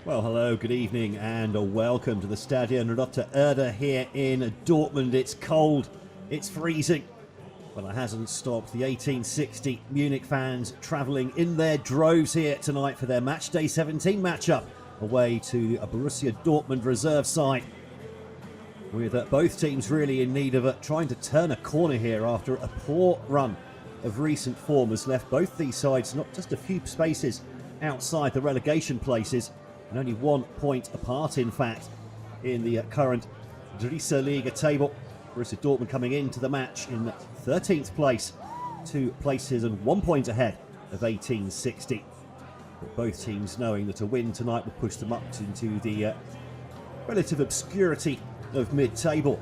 Well, hello, good evening, and welcome to the Stadion Rote Erde here in Dortmund. It's cold, it's freezing, but it hasn't stopped the 1860 Munich fans travelling in their droves here tonight for their matchday 17 matchup away to a Borussia Dortmund reserve side. With both teams really in need of trying to turn a corner here after a poor run of recent form has left both these sides not just a few spaces outside the relegation places, and only 1 point apart, in fact, in the current Dritte Liga table. Borussia Dortmund coming into the match in 13th place, 2 places and 1 point ahead of 1860. But both teams knowing that a win tonight will push them up into the relative obscurity of mid-table.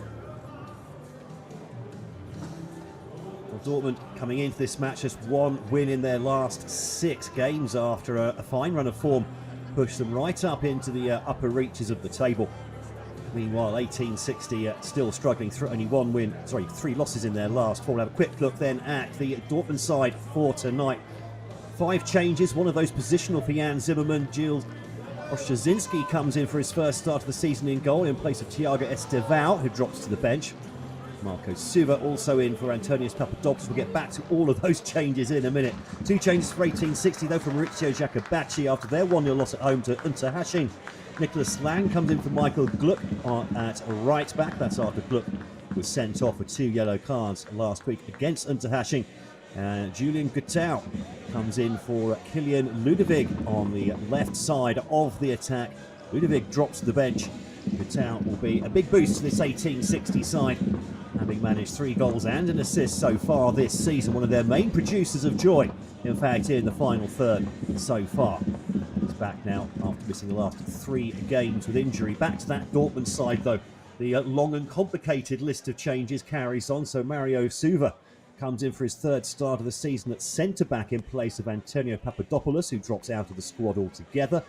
Well, Dortmund coming into this match just 1 win in their last 6 games after a fine run of form push them right up into the upper reaches of the table. Meanwhile, 1860 still struggling through only 3 losses in their last 4. We'll have a quick look then at the Dortmund side for tonight. 5 changes, one of those positional for Jan Zimmerman. Gilles Ostrzinski comes in for his first start of the season in goal in place of Thiago Estevao, who drops to the bench. Marco Suva also in for Antonius Papadopoulos. We'll get back to all of those changes in a minute. 2 changes for 1860 though from Maurizio Jacobacci after their 1-0 loss at home to Unterhaching. Nicholas Lang comes in for Michael Gluck at right back. That's after Gluck was sent off with 2 yellow cards last week against Unterhaching. Julian Guttau comes in for Kilian Ludwig on the left side of the attack. Ludwig drops to the bench. Guttau will be a big boost to this 1860 side, having managed 3 goals and an assist so far this season. One of their main producers of joy, in fact, in the final third so far. He's back now after missing the last 3 games with injury. Back to that Dortmund side, though. The long and complicated list of changes carries on. So Mario Suva comes in for his 3rd start of the season at centre-back in place of Antonio Papadopoulos, who drops out of the squad altogether.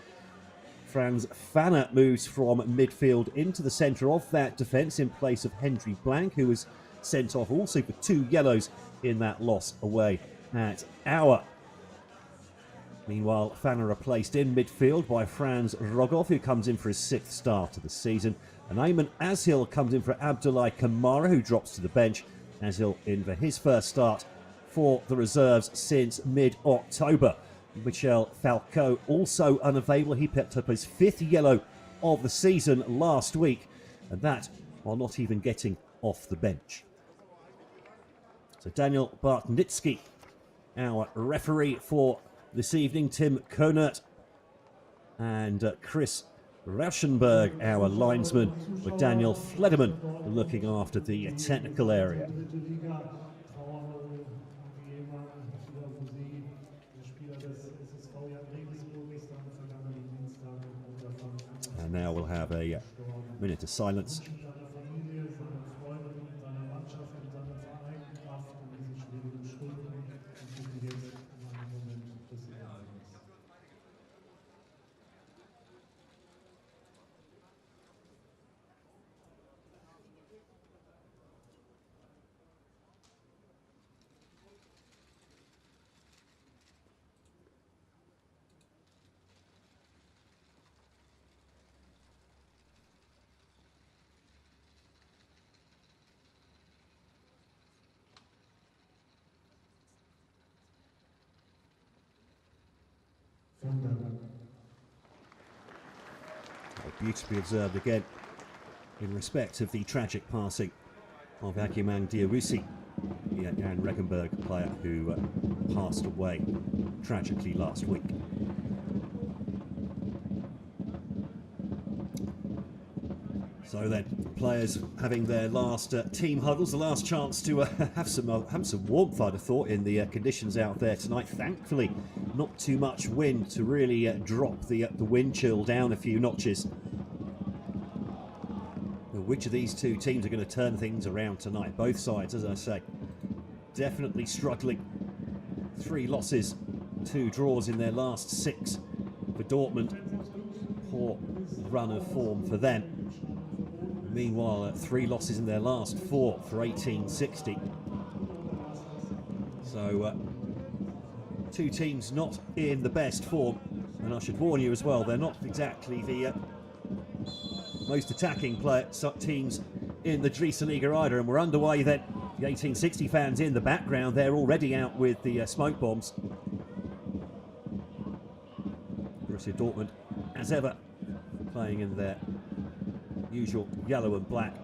Franz Fanner moves from midfield into the centre of that defence in place of Henry Blank, who was sent off also for 2 yellows in that loss away at Auer. Meanwhile, Fanner replaced in midfield by Franz Rogov, who comes in for his 6th start of the season. And Ayman Azhil comes in for Abdoulaye Kamara, who drops to the bench. Azhil in for his first start for the reserves since mid-October. Michel Falcao also unavailable. He picked up his 5th yellow of the season last week, and that while not even getting off the bench. So Daniel Bartnitsky, our referee for this evening, Tim Konert and Chris Rauschenberg, our linesman, with Daniel Flederman looking after the technical area. And now we'll have a minute of silence. Beautifully observed again in respect of the tragic passing of Agumang Diawusi, the Jan Regenberg player who passed away tragically last week. So then, players having their last team huddles, the last chance to have some warmth, I'd have thought, in the conditions out there tonight. Thankfully, not too much wind to really drop the wind chill down a few notches. Which of these 2 teams are going to turn things around tonight? Both sides, as I say, definitely struggling. 3 losses, 2 draws in their last 6 for Dortmund. Poor run of form for them. Meanwhile, 3 losses in their last 4 for 1860. So, 2 teams not in the best form. And I should warn you as well, they're not exactly the most attacking teams in the Drieseliga either, and we're underway then. The 1860 fans in the background, they're already out with the smoke bombs. Borussia Dortmund, as ever, playing in their usual yellow and black.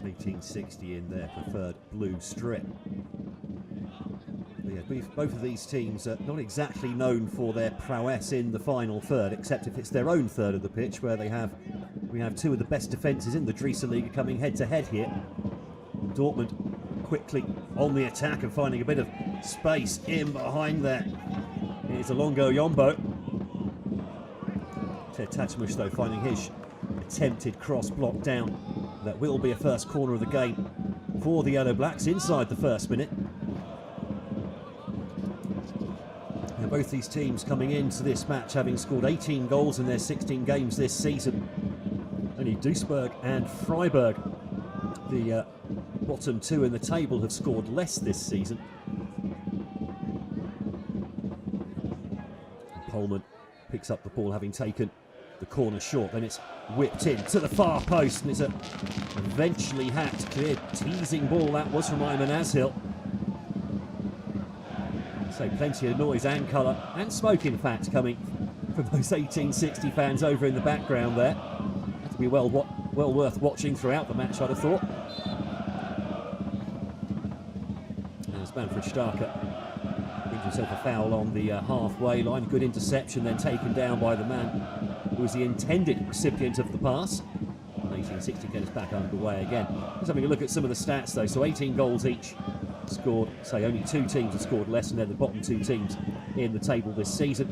1860 in their preferred blue strip. But yeah, both of these teams are not exactly known for their prowess in the final third, except if it's their own third of the pitch, where we have two of the best defences in the Drieseliga coming head to head here. Dortmund quickly on the attack and finding a bit of space in behind there. Here's Alongo Yombo. Ted Tatmush though finding his attempted cross block down. That will be a first corner of the game for the Yellow Blacks inside the first minute. Now both these teams coming into this match having scored 18 goals in their 16 games this season. Only Duisburg and Freiburg, the bottom two in the table, have scored less this season. And Pullman picks up the ball having taken the corner short, then it's whipped in to the far post, and it's eventually hacked. Clear teasing ball that was from Ayman Azhil. So plenty of noise and colour and smoke, in fact, coming from those 1860 fans over in the background there. Had to be well worth watching throughout the match, I'd have thought. As Manfred Starker brings himself a foul on the halfway line. Good interception, then taken down by the man who was the intended recipient of the pass. 1860 get us back underway again. Just having a look at some of the stats though. So 18 goals each scored. Say only two teams have scored less, and they're the bottom two teams in the table this season.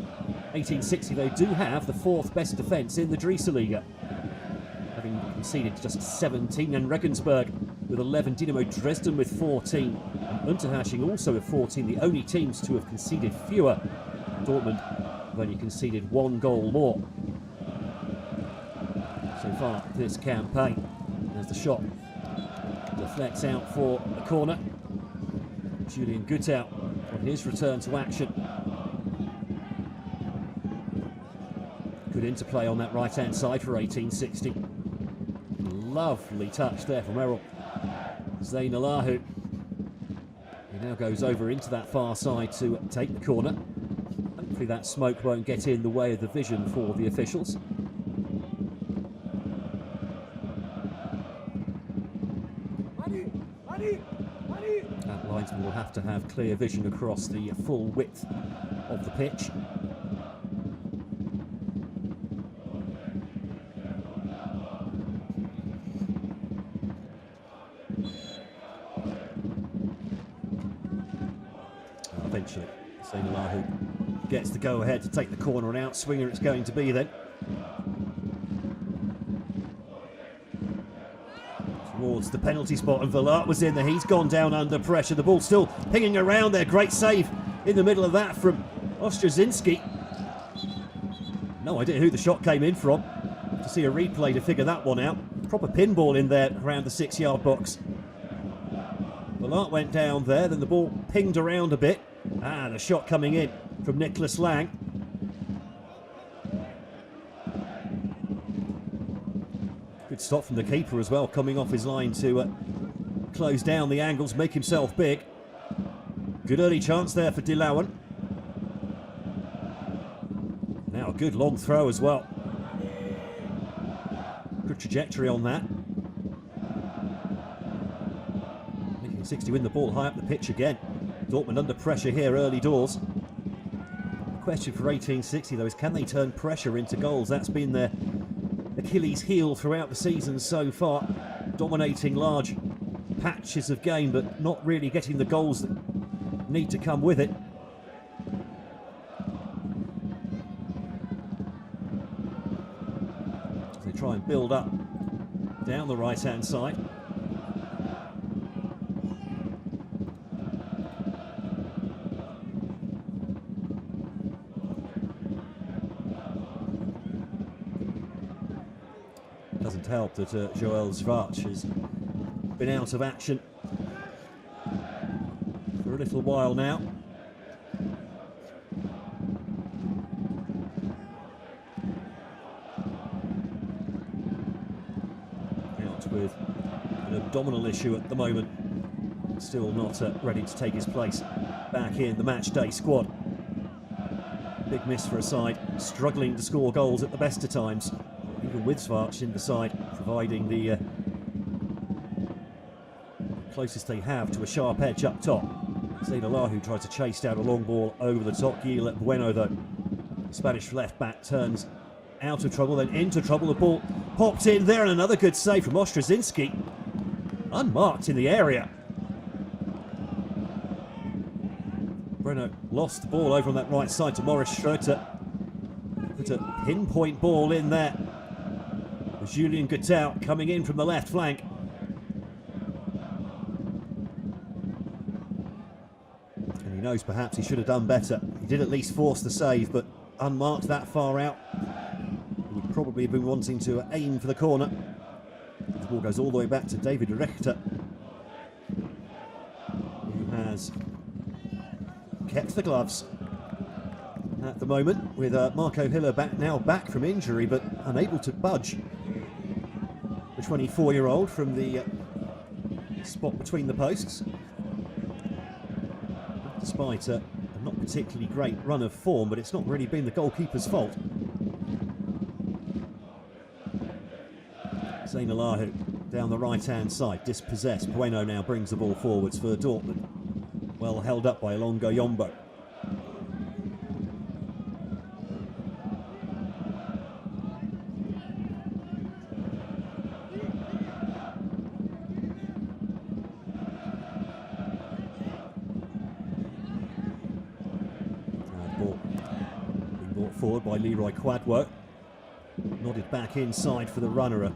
1860 though do have the fourth best defence in the Drieseliga, having conceded just 17, and Regensburg with 11, Dynamo Dresden with 14, and Unterhaching also with 14, the only teams to have conceded fewer. Dortmund have only conceded one goal more so far this campaign. As the shot deflects out for the corner, Julian Gutau on his return to action. Good interplay on that right-hand side for 1860. Lovely touch there from Errol Zainalahu. He now goes over into that far side to take the corner. Hopefully that smoke won't get in the way of the vision for the officials. That linesman will have to have clear vision across the full width of the pitch. Eventually, Zainalahu gets the go-ahead to take the corner, and out swinger it's going to be then. Towards the penalty spot, and Villart was in there. He's gone down under pressure. The ball still pinging around there. Great save in the middle of that from Ostrzinski. No idea who the shot came in from. To see a replay to figure that one out. Proper pinball in there around the 6-yard box. Villart went down there, then the ball pinged around a bit. The shot coming in from Nicholas Lang. Good stop from the keeper as well, coming off his line to close down the angles, make himself big. Good early chance there for De Lauwen. Now a good long throw as well. Good trajectory on that. 1860 win the ball high up the pitch again. Dortmund under pressure here early doors. The question for 1860 though is, can they turn pressure into goals? That's been their Achilles heel throughout the season so far, dominating large patches of game but not really getting the goals that need to come with it. As they try and build up down the right hand side. Doesn't help that Joel Schwarz has been out of action for a little while now. with an abdominal issue at the moment. Still not ready to take his place back in the match day squad. Big miss for a side, struggling to score goals at the best of times, even with Svarch in the side, providing the closest they have to a sharp edge up top. Zainalahu tried to chase down a long ball over the top. Gil Bueno, though, Spanish left back, turns out of trouble, then into trouble. The ball popped in there, and another good save from Ostrazinski. Unmarked in the area. Bueno lost the ball over on that right side to Morris Schroeter. Put a pinpoint ball in there. Julian Gutau coming in from the left flank. And he knows perhaps he should have done better. He did at least force the save, but unmarked that far out. He would probably have been wanting to aim for the corner. The ball goes all the way back to David Rechter, who has kept the gloves at the moment, with Marco Hiller back from injury, but unable to budge. The 24-year-old from the spot between the posts, despite a not particularly great run of form, but it's not really been the goalkeeper's fault. Zainalahu down the right-hand side, dispossessed. Bueno now brings the ball forwards for Dortmund. Well held up by Longo Yombo. Ball being brought forward by Leroy Quadwo. Nodded back inside for the runner. A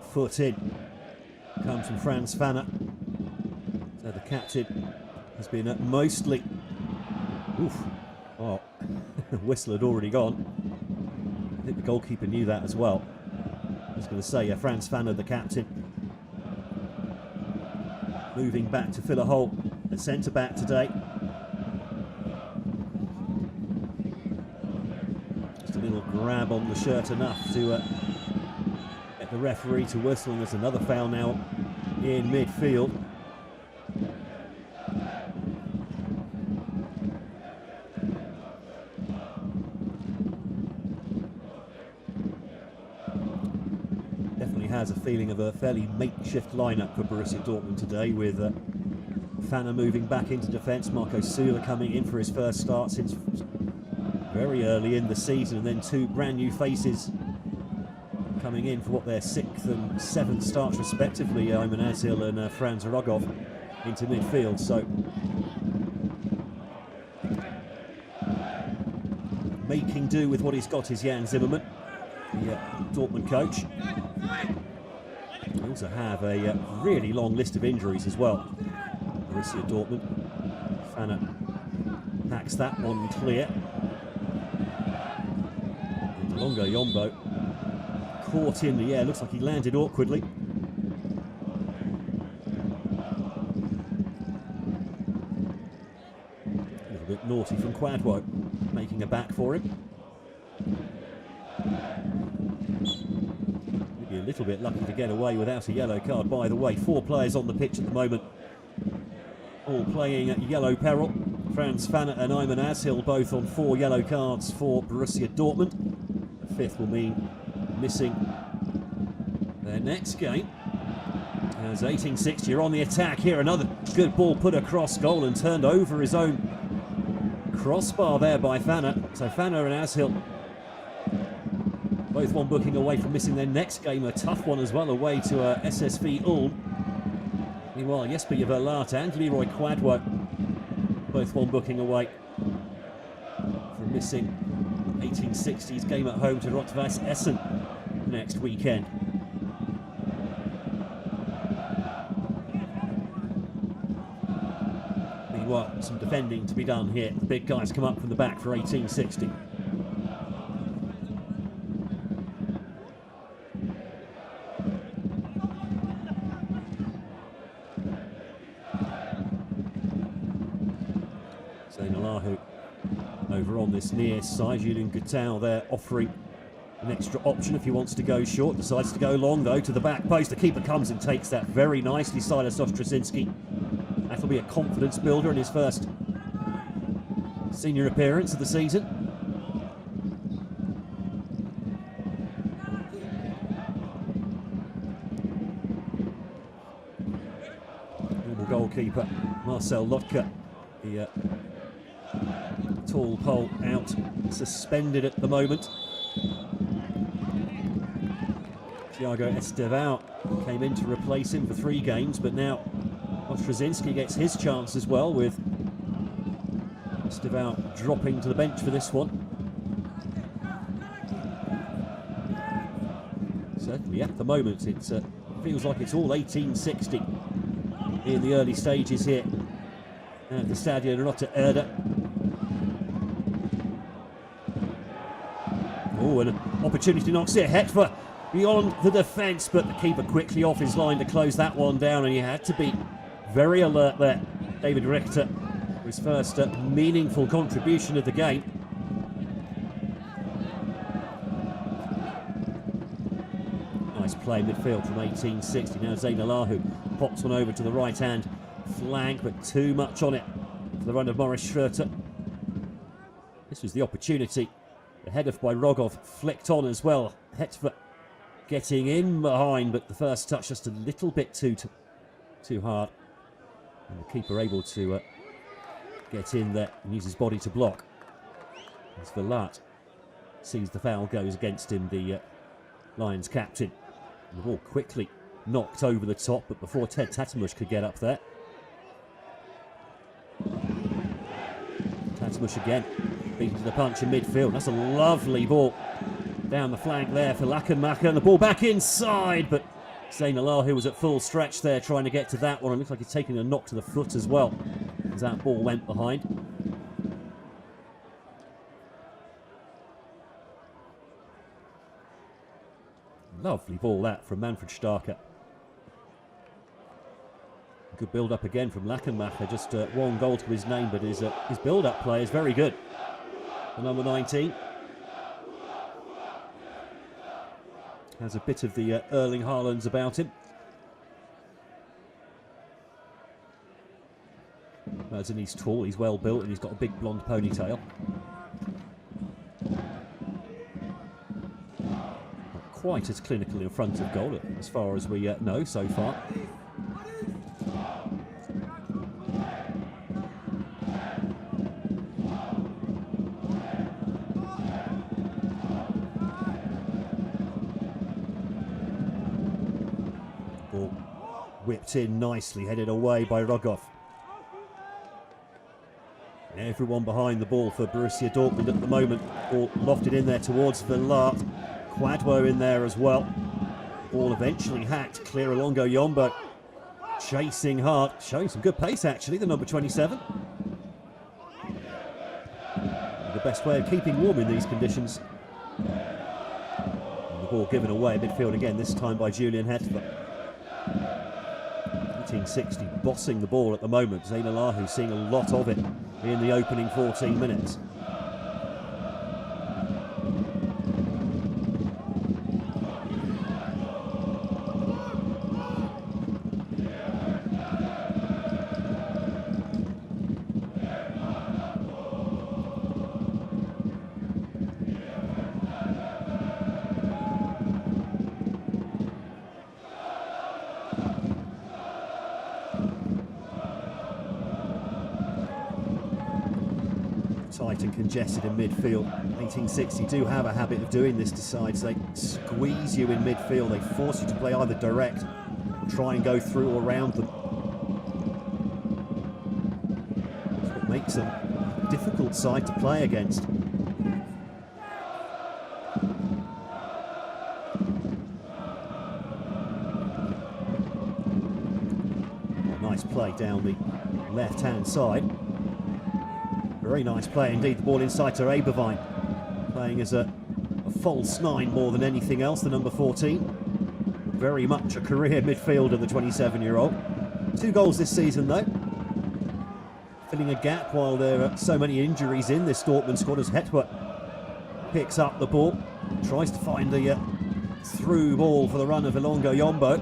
foot in. Comes from Franz Fanner. So the captain has been mostly... Oof. Oh, the whistle had already gone. I think the goalkeeper knew that as well. I was going to say, Franz Fanner, the captain, moving back to fill a hole at centre-back today. Just a little grab on the shirt enough to get the referee to whistle, and there's another foul now in midfield. Has a feeling of a fairly makeshift lineup for Borussia Dortmund today, with Fanner moving back into defence, Marco Sula coming in for his first start since very early in the season, and then two brand new faces coming in for what their 6th and 7th starts respectively, Ayman Azil and Franz Rogov into midfield. So making do with what he's got is Jan Zimmermann, the Dortmund coach. We also have a really long list of injuries as well. Borussia Dortmund. Fanner packs that one clear. And Longo Yombo caught in the air. Looks like he landed awkwardly. A little bit naughty from Quadwo, making a back for him. A little bit lucky to get away without a yellow card, by the way. 4 players on the pitch at the moment, all playing at yellow peril. Franz Fanner and Ayman Azil both on 4 yellow cards for Borussia Dortmund. The 5th will mean missing their next game. As 1860 are on the attack here. Another good ball put across goal and turned over his own crossbar there by Fanner. So Fanner and Azil, both one booking away from missing their next game, a tough one as well, away to SSV Ulm. Meanwhile, Jesper Verlat and Leroy Quadwo, both one booking away from missing 1860's game at home to Rot-Weiss Essen next weekend. Meanwhile, some defending to be done here. The big guys come up from the back for 1860. Zainalahu over on this near side. Julian Gutau there offering an extra option if he wants to go short. Decides to go long though to the back post. The keeper comes and takes that very nicely. Silas Ostrasinski. That'll be a confidence builder in his first senior appearance of the season. Normal goalkeeper Marcel Lotka. The tall pole out, suspended at the moment. Thiago Estevão came in to replace him for 3 games, but now Ostrasinski gets his chance as well, with Estevão dropping to the bench for this one. Certainly at the moment it feels like it's all 1860 in the early stages here at the Stadio Rotta Erde. Oh, and an opportunity knocks it. Hetver beyond the defence, but the keeper quickly off his line to close that one down, and he had to be very alert there. David Richter, his first meaningful contribution of the game. Nice play midfield from 1860. Now Zainalahu pops one over to the right hand flank, but too much on it for the run of Morris Schroeter. This was the opportunity. The header by Rogov flicked on as well. Hetver getting in behind, but the first touch just a little bit too hard. And the keeper able to get in there and use his body to block. As Velat sees the foul goes against him, the Lions captain. And the ball quickly knocked over the top, but before Ted Tatamush could get up there. Tatamush again, beaten to the punch in midfield. That's a lovely ball down the flank there for Lachenmacher, and the ball back inside, but Zainalahu was at full stretch there trying to get to that one. It looks like he's taking a knock to the foot as well as that ball went behind. Lovely ball that from Manfred Starker. Good build-up again from Lachenmacher. Just 1 goal to his name, but his build-up play is very good. The number 19 has a bit of the Erling Haalands about him. And he's tall, he's well built, and he's got a big blonde ponytail. Not quite as clinical in front of goal as far as we know so far. Ball whipped in nicely, headed away by Rogov. Everyone behind the ball for Borussia Dortmund at the moment. Ball lofted in there towards Velat. Quadwo in there as well. Ball eventually hacked clear along Yombo. Chasing hard, showing some good pace actually, the number 27. The best way of keeping warm in these conditions. And the ball given away midfield again, this time by Julian Hetver. 1860 bossing the ball at the moment. Zainalahu seeing a lot of it in the opening 14 minutes. Tight and congested in midfield. 1860 do have a habit of doing this to sides. They squeeze you in midfield. They force you to play either direct or try and go through or around them. That's what makes them a difficult side to play against. Nice play down the left-hand side. Very nice play indeed. The ball inside to Eberwein, playing as a false 9 more than anything else, the number 14. Very much a career midfielder, the 27-year-old. 2 goals this season though. Filling a gap while there are so many injuries in this Dortmund squad as Hetwer picks up the ball. Tries to find the through ball for the run of Ilongo Yombo.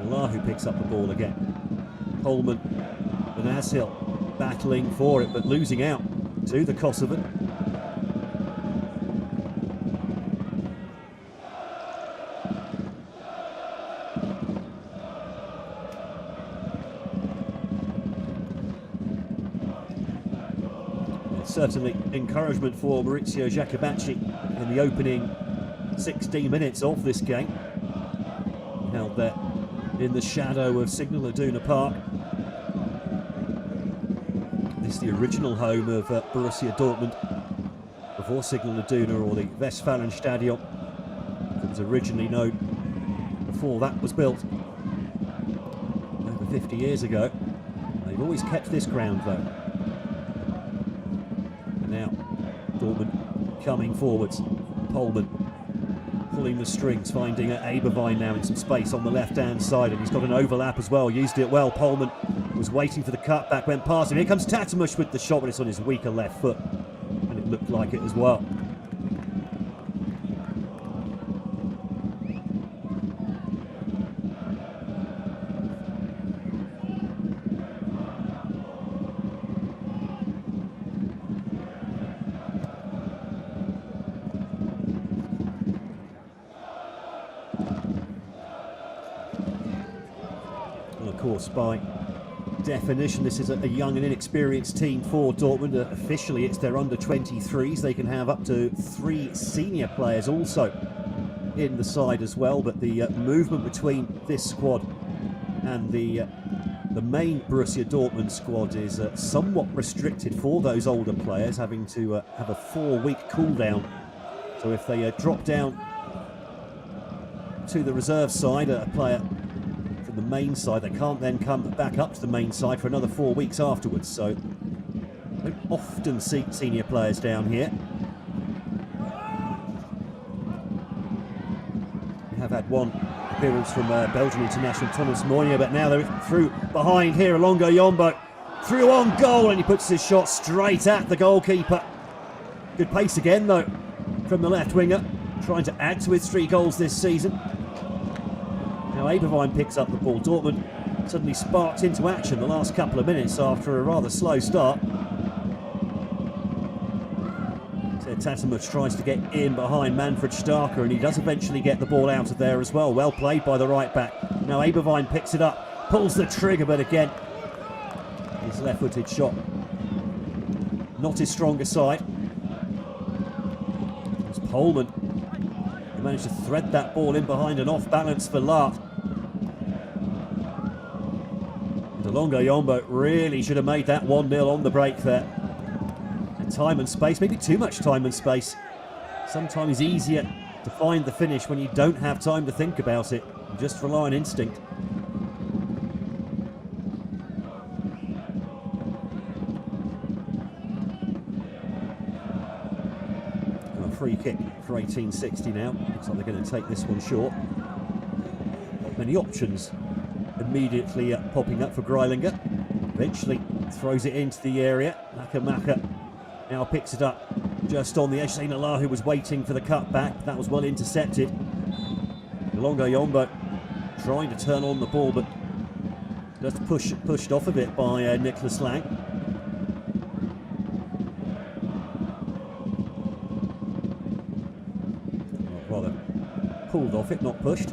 Lahu picks up the ball again. Coleman and Ashil battling for it, but losing out to the Kosovan. Certainly encouragement for Maurizio Jacobacci in the opening 16 minutes of this game. Held there in the shadow of Signal Iduna Park. This is the original home of Borussia Dortmund before Signal Iduna, or the Westfalenstadion, that was originally known before that was built over 50 years ago. They've always kept this ground though. And now Dortmund coming forwards. Polman pulling the strings, finding Abervine now in some space on the left-hand side, and he's got an overlap as well, used it well. Polman was waiting for the cutback, went past him. Here comes Tatamush with the shot, but it's on his weaker left foot, and it looked like it as well. Of course, by definition, this is a young and inexperienced team for Dortmund. Officially, it's their under-23s. They can have up to 3 senior players also in the side as well. But the movement between this squad and the main Borussia Dortmund squad is somewhat restricted for those older players, having to have a 4-week cool-down. So if they drop down to the reserve side, a player from the main side, they can't then come back up to the main side for another 4 weeks afterwards. So we don't often see senior players down here. We have had one appearance from Belgian international Thomas Moynier, but now they're through behind here. Ilongo Yombo through on goal, and he puts his shot straight at the goalkeeper. Good pace again though from the left winger, trying to add to his 3 goals this season. Now Abervine picks up the ball. Dortmund suddenly sparked into action the last couple of minutes after a rather slow start. So Tatamuch tries to get in behind Manfred Starker, and he does eventually get the ball out of there as well. Well played by the right back. Now Abervine picks it up, pulls the trigger, but again, his left-footed shot not his stronger side. It's Polman. He managed to thread that ball in behind an off-balance for Lart. Ilongo Yombo really should have made that 1-0 on the break there. And time and space, maybe too much time and space. Sometimes easier to find the finish when you don't have time to think about it. You just rely on instinct. And a free kick for 1860 now. Looks like they're going to take this one short. Not many options immediately popping up for Greilinger. Eventually throws it into the area. Makamaka now picks it up just on the edge. Zayn Allahu was waiting for the cutback. That was well intercepted. Ilongo Yombo trying to turn on the ball, but just pushed off a bit by Nicholas Lang. Rather pulled off it, not pushed.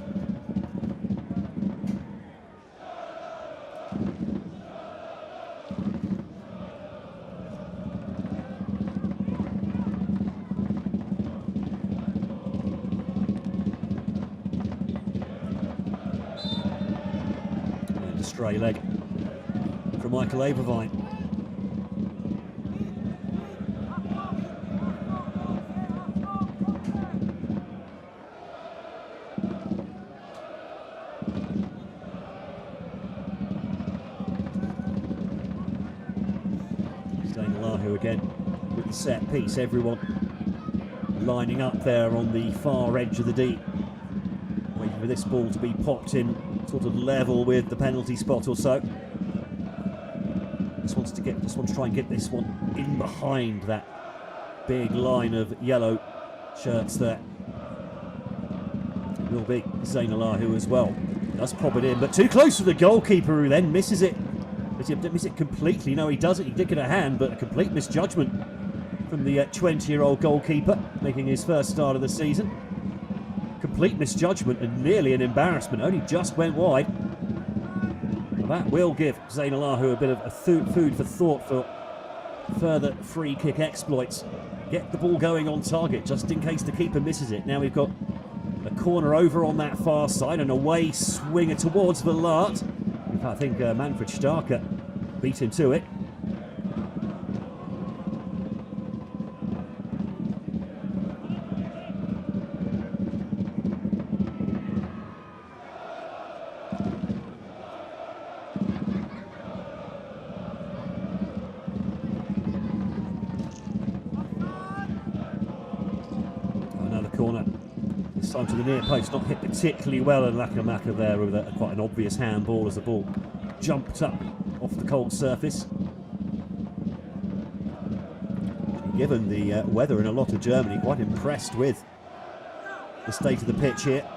Stray leg from Michael Abervine. Zayn Allahu again with the set piece. Everyone lining up there on the far edge of the D, waiting for this ball to be popped in sort of level with the penalty spot or so. Just wants to try and get this one in behind that big line of yellow shirts there. It will be Zainalahu as well. Does pop it in, but too close to the goalkeeper, who then misses it. Does he miss it completely? No, he doesn't. He did get a hand, but a complete misjudgment from the 20-year-old goalkeeper, making his first start of the season. Complete misjudgment and nearly an embarrassment. Only just went wide. Well, that will give Zainalahu a bit of food for thought for further free kick exploits. Get the ball going on target, just in case the keeper misses it. Now we've got a corner over on that far side, and away swinger towards Villart. I think Manfred Starker beat him to it. Another corner. This time to the near post, not hit particularly well, and Lakamaka there with quite an obvious handball as the ball jumped up off the cold surface. Given the weather in a lot of Germany, quite impressed with the state of the pitch here.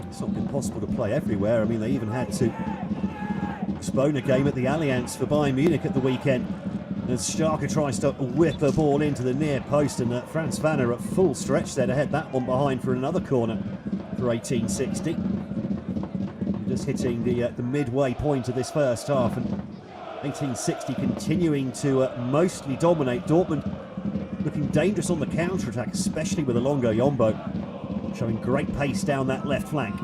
It's not been possible to play everywhere. I mean, they even had to postpone a game at the Allianz for Bayern Munich at the weekend. As Starker tries to whip the ball into the near post, and Franz Vanner at full stretch there to head that one behind for another corner for 1860. Just hitting the midway point of this first half, and 1860 continuing to mostly dominate. Dortmund looking dangerous on the counter-attack, especially with Alongo Yombo showing great pace down that left flank.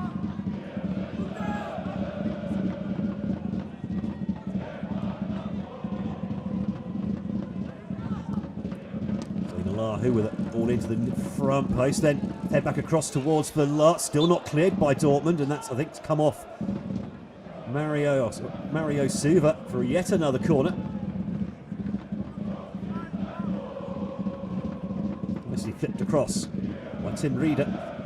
Who with it all into the front post, then head back across towards Villart, still not cleared by Dortmund, and that's, I think, come off Mario Suva for yet another corner. Obviously flipped across by Tim Rieder.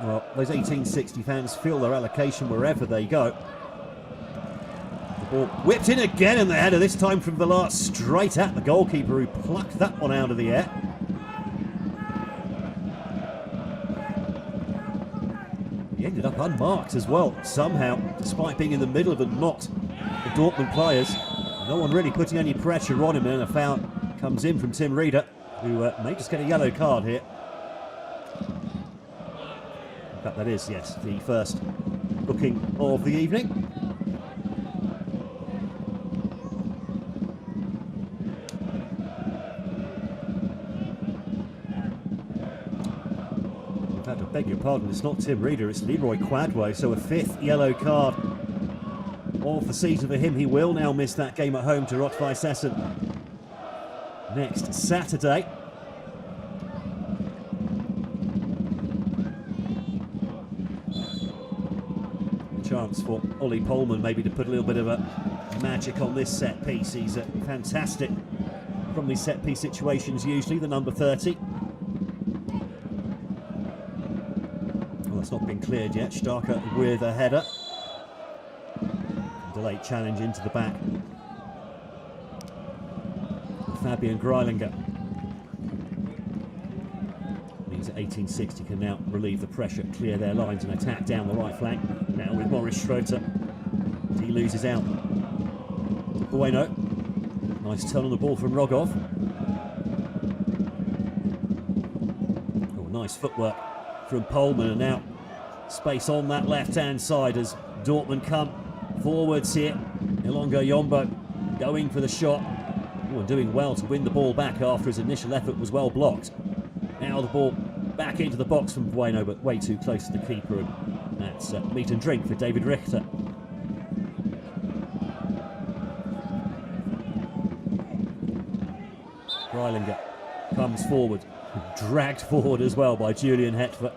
Well, those 1860 fans feel their allocation wherever they go. The ball whipped in again, and the header this time from Villart straight at the goalkeeper, who plucked that one out of the air. He ended up unmarked as well, somehow, despite being in the middle of a knot of Dortmund players. No one really putting any pressure on him, and a foul comes in from Tim Rieder, who may just get a yellow card here. In fact, that is, yes, the first booking of the evening. In fact, I beg your pardon, it's not Tim Rieder, it's Leroy Quadway, so a fifth yellow card of the season for him. He will now miss that game at home to Rot-Weiss Essen next Saturday. Chance for Ollie Pohlmann maybe to put a little bit of a magic on this set piece. He's fantastic from these set piece situations, usually, the number 30. Well, that's not been cleared yet. Starker with a header. Delayed challenge into the back. Fabian Greilinger. Means that 1860 can now relieve the pressure, clear their lines and attack down the right flank. Now with Morris Schroeter. He loses out. Bueno. Nice turn on the ball from Rogov. Oh, nice footwork from Pohlmann, and now space on that left-hand side as Dortmund come forwards here. Ilongo Yombo going for the shot. Oh, and doing well to win the ball back after his initial effort was well blocked. Now the ball back into the box from Bueno, but way too close to the keeper. And that's meat and drink for David Richter. Greilinger comes forward, dragged forward as well by Julian Hetfer.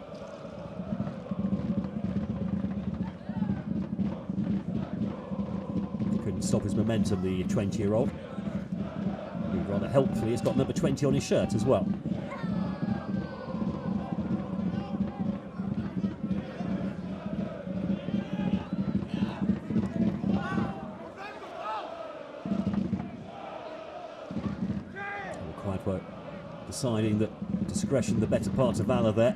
Couldn't stop his momentum, the 20-year-old, who rather helpfully, has got number 20 on his shirt as well. Quadwork deciding that discretion the better part of valour there,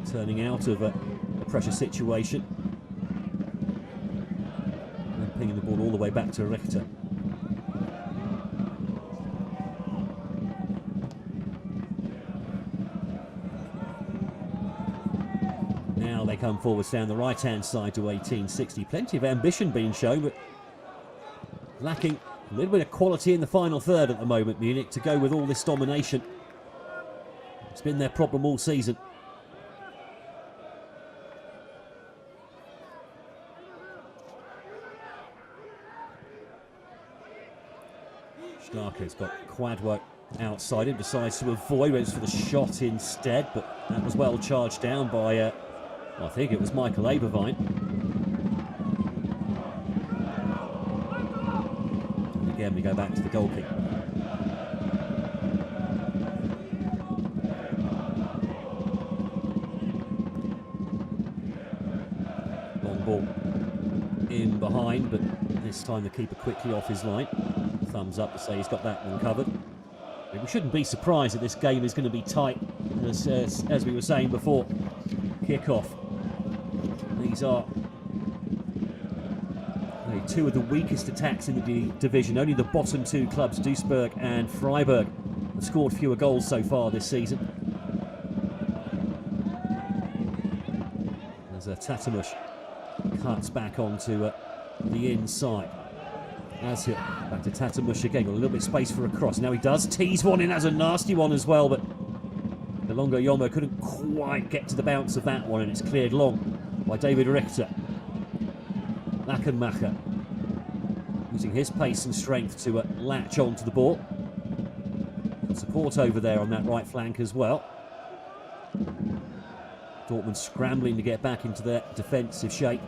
turning out of a pressure situation and pinging the ball all the way back to Richter. Now they come forwards down the right hand side to 1860. Plenty of ambition being shown, but lacking a little bit of quality in the final third at the moment, Munich, to go with all this domination. It's been their problem all season. Starker's got Quadwork outside him, decides to avoid, went for the shot instead, but that was well charged down by, I think it was Michael Abervine. Again, we go back to the goal kick. Long ball in behind, but this time the keeper quickly off his line. Thumbs up to say he's got that one covered. But we shouldn't be surprised that this game is going to be tight, as we were saying before. Kick-off. These are two of the weakest attacks in the division. Only the bottom two clubs, Duisburg and Freiburg, have scored fewer goals so far this season. As Tatamush cuts back onto the inside. As back to Tatamush again, got a little bit of space for a cross. Now he does tease one in, as a nasty one as well, but the longer Yomo couldn't quite get to the bounce of that one, and it's cleared long by David Richter. Lachenmacher using his pace and strength to latch onto the ball. Support over there on that right flank as well. Dortmund scrambling to get back into their defensive shape.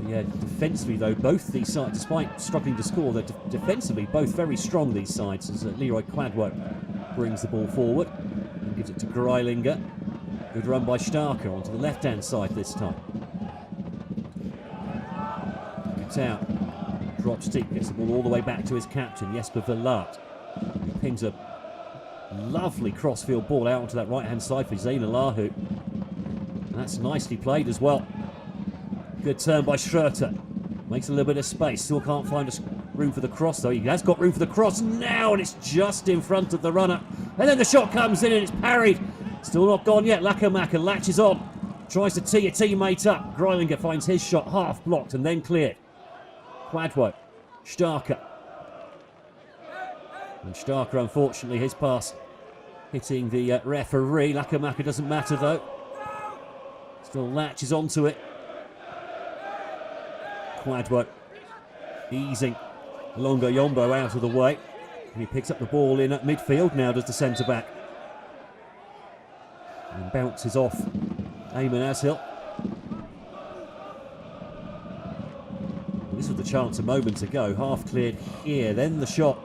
Yeah, defensively though, both these sides, despite struggling to score, they're defensively both very strong, these sides, as Leroy Quadwork brings the ball forward and gives it to Greilinger. Good run by Starker onto the left-hand side this time. Gets out, drops deep, gets the ball all the way back to his captain, Jesper Verlaat. He pings a lovely crossfield ball out onto that right-hand side for Zayn Alahu. And that's nicely played as well. Good turn by Schroeter. Makes a little bit of space. Still can't find room for the cross, though. He has got room for the cross now, and it's just in front of the runner. And then the shot comes in, and it's parried. Still not gone yet. Lachenmacher latches on. Tries to tee a teammate up. Greilinger finds his shot half blocked and then cleared. Quadwork. Starker. And Starker, unfortunately, his pass hitting the referee. Lachenmacher doesn't matter, though. Still latches onto it. Quadwork easing Longo Yombo out of the way. And he picks up the ball in at midfield now, does the centre-back. And bounces off Ayman Ashil. This was the chance a moment ago. Half cleared here. Then the shot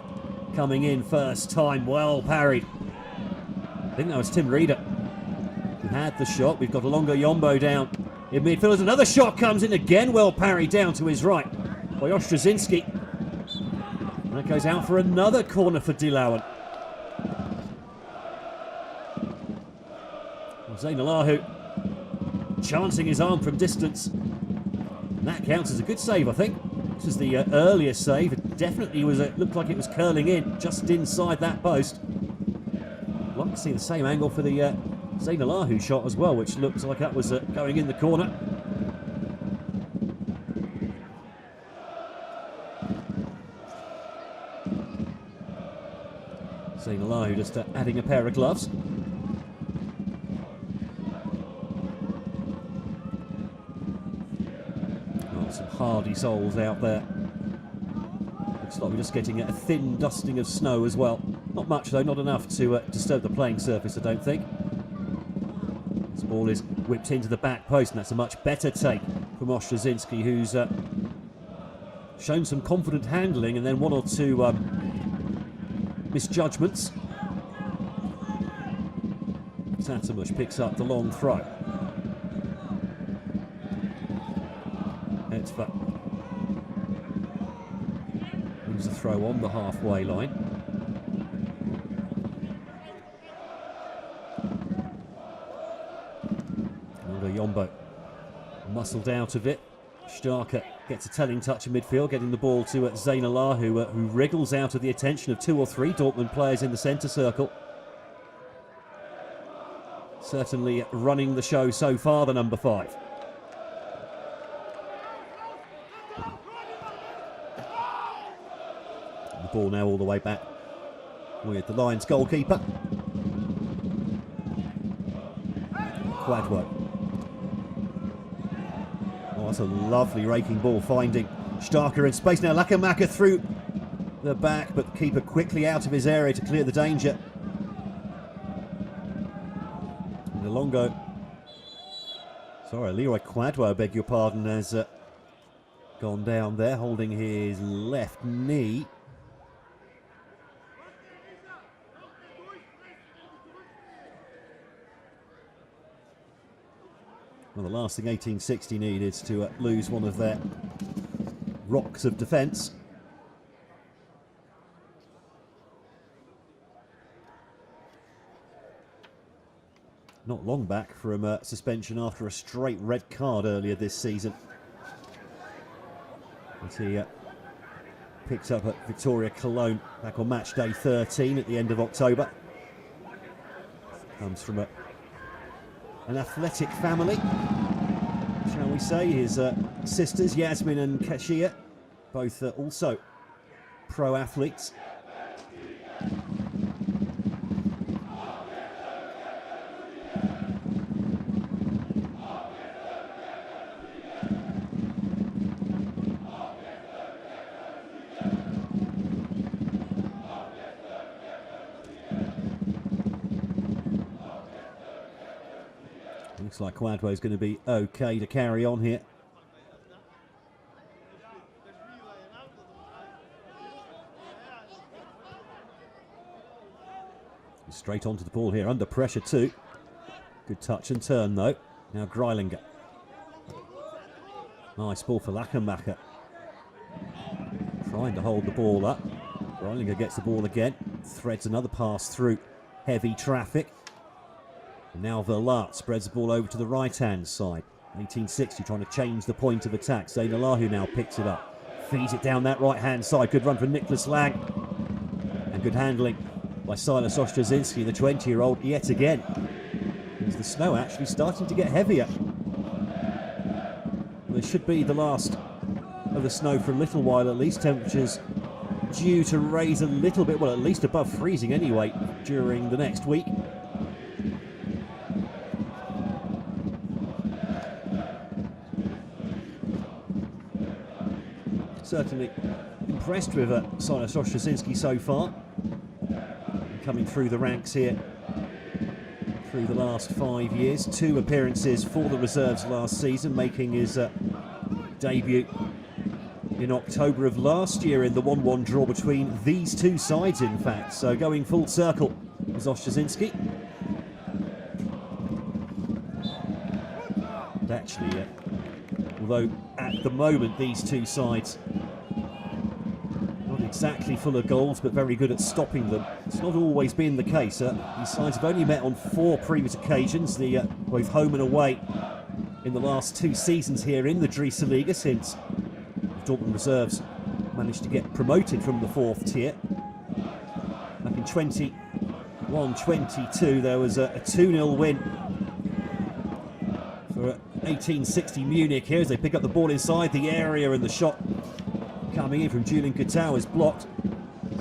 coming in first time. Well parried. I think that was Tim Reeder who had the shot. We've got a Longo Yombo down in midfield. Another shot comes in again, well parried down to his right by Ostrazinski. And that goes out for another corner for Dilauan. Zayn Alahu chancing his arm from distance. And that counts as a good save, I think. This is the earliest save. It definitely was looked like it was curling in just inside that post. I'd like to see the same angle for the Zayn Alahu shot as well, which looks like that was going in the corner. Zayn Alahu just adding a pair of gloves. Oh, some hardy souls out there. Looks like we're just getting a thin dusting of snow as well. Not much though, not enough to disturb the playing surface, I don't think. This ball is whipped into the back post, and that's a much better take from Ostrazinski, who's shown some confident handling, and then one or two misjudgments. Tatamush picks up the long throw. It's that. Brings a throw on the halfway line. Yombo muscled out of it. Starker gets a telling touch in midfield, getting the ball to Zainallah, who wriggles out of the attention of 2 or 3 Dortmund players in the centre circle. Certainly running the show so far, the number 5. The ball now all the way back with the Lions goalkeeper. Quadwo. Oh, that's a lovely raking ball finding Starker in space. Now Lakamaka through the back, but the keeper quickly out of his area to clear the danger. Longo. Sorry, Leroy Quadwo, I beg your pardon, has gone down there, holding his left knee. Well, the last thing 1860 need is to lose one of their rocks of defence. Not long back from suspension after a straight red card earlier this season. As he picked up at Victoria Cologne back on match day 13 at the end of October. Comes from an athletic family, shall we say. His sisters, Yasmin and Kashia, both also pro athletes. Looks like Quadwo is going to be okay to carry on here. He's straight onto the ball here, under pressure too. Good touch and turn though. Now Greilinger. Nice ball for Lakamaka. Trying to hold the ball up. Greilinger gets the ball again. Threads another pass through heavy traffic. And now Verlat spreads the ball over to the right-hand side. 1860 trying to change the point of attack. Zainalahu now picks it up. Feeds it down that right-hand side. Good run from Nicholas Lang. And good handling by Silas Ostrzezinski, the 20-year-old, yet again. As the snow actually starting to get heavier. This should be the last of the snow for a little while at least. Temperatures due to raise a little bit, well, at least above freezing anyway, during the next week. Certainly impressed with Silas Ostrzezinski so far. Coming through the ranks here through the last 5 years. 2 appearances for the reserves last season, making his debut in October of last year in the 1-1 draw between these 2 sides, in fact. So going full circle is Ostrzezinski. And actually, although at the moment these 2 sides not exactly full of goals but very good at stopping them, it's not always been the case. These sides have only met on 4 previous occasions, both home and away, in the last 2 seasons here in the Drieseliga, since the Dortmund reserves managed to get promoted from the 4th tier. Back in 21-22 there was a 2-0 win for 1860 Munich here as they pick up the ball inside the area, and the shot coming in from Julian Gutau is blocked.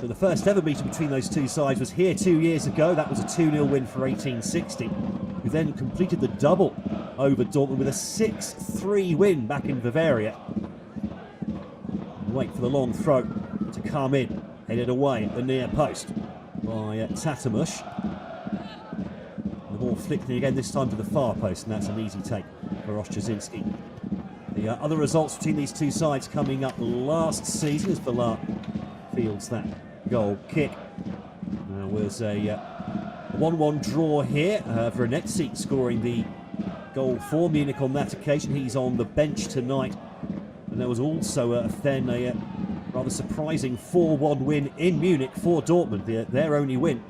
So the first ever meeting between those 2 sides was here 2 years ago. That was a 2-0 win for 1860, who then completed the double over Dortmund with a 6-3 win back in Bavaria. Wait for the long throw to come in, headed away at the near post by Tatamush. The ball flicking again, this time to the far post, and that's an easy take for Ostrzezinski. The other results between these 2 sides coming up last season as Verlat fields that goal kick. was a 1-1 draw here. Vernetzi scoring the goal for Munich on that occasion. He's on the bench tonight. And there was also a rather surprising 4-1 win in Munich for Dortmund, their only win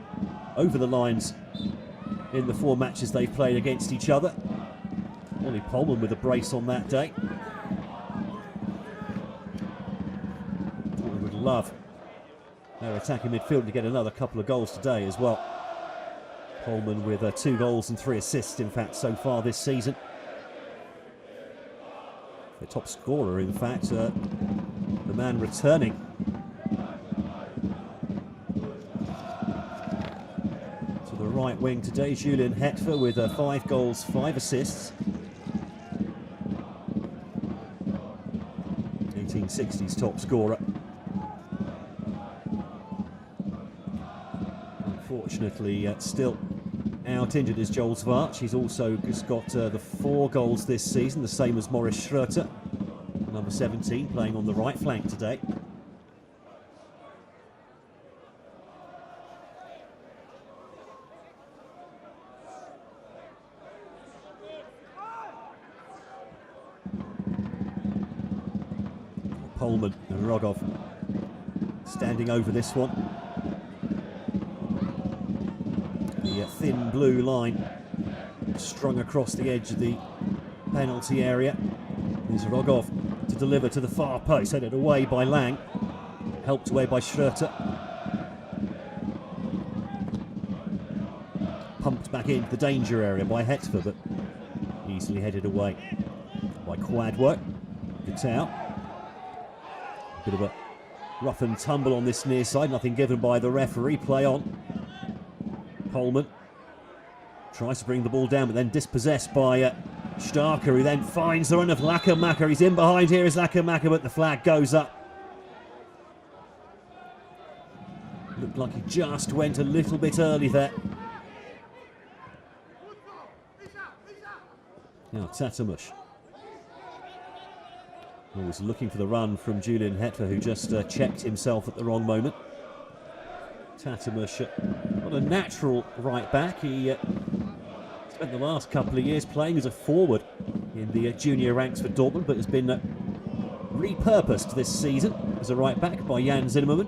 over the lines in the 4 matches they've played against each other. Ollie Pollmann with a brace on that day. We would love their attacking midfield to get another couple of goals today as well. Pollmann with 2 goals and 3 assists, in fact, so far this season. The top scorer, in fact, the man returning. To the right wing today, Julian Hetfer with 5 goals, 5 assists. 1860s top scorer. Unfortunately, still out injured is Joel Zwarch. He's also just got the 4 goals this season, the same as Morris Schröter, number 17, playing on the right flank today. Pollmann and Rogov standing over this one. The thin blue line strung across the edge of the penalty area. Here's Rogov to deliver to the far post, headed away by Lang, helped away by Schröter. Pumped back into the danger area by Hetfer, but easily headed away by Quadwork. Gatau. A bit of a rough and tumble on this near side, nothing given by the referee. Play on. Pollmann tries to bring the ball down, but then dispossessed by Starker, who then finds the run of Lackermacher. He's in behind here is Lackermacher, but the flag goes up. Looked like he just went a little bit early there. Now Tatamush. Always looking for the run from Julian Hetfer, who just checked himself at the wrong moment. Tatamush, not a natural right back. He spent the last couple of years playing as a forward in the junior ranks for Dortmund, but has been repurposed this season as a right back by Jan Zimmermann,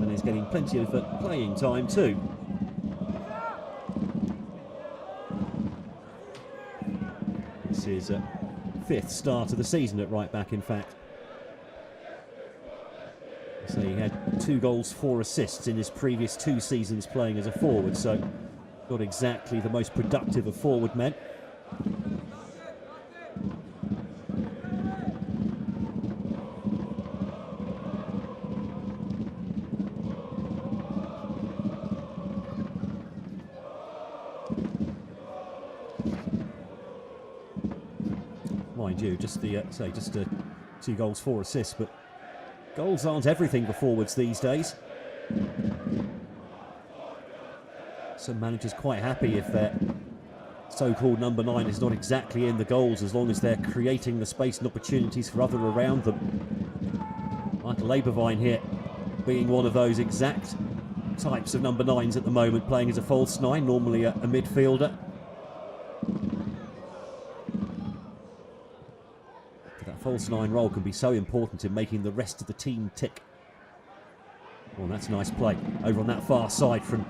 and is getting plenty of playing time too. This is 5th start of the season at right back, in fact. So he had 2 goals, 4 assists in his previous 2 seasons playing as a forward, so not exactly the most productive of forward men. Mind you, just 2 goals, 4 assists, but goals aren't everything for forwards these days. Some managers quite happy if their so-called number 9 is not exactly in the goals, as long as they're creating the space and opportunities for other around them. Michael Eberwein here being one of those exact types of number 9s at the moment, playing as a false 9, normally a midfielder. That false 9 role can be so important in making the rest of the team tick. Well, that's a nice play over on that far side from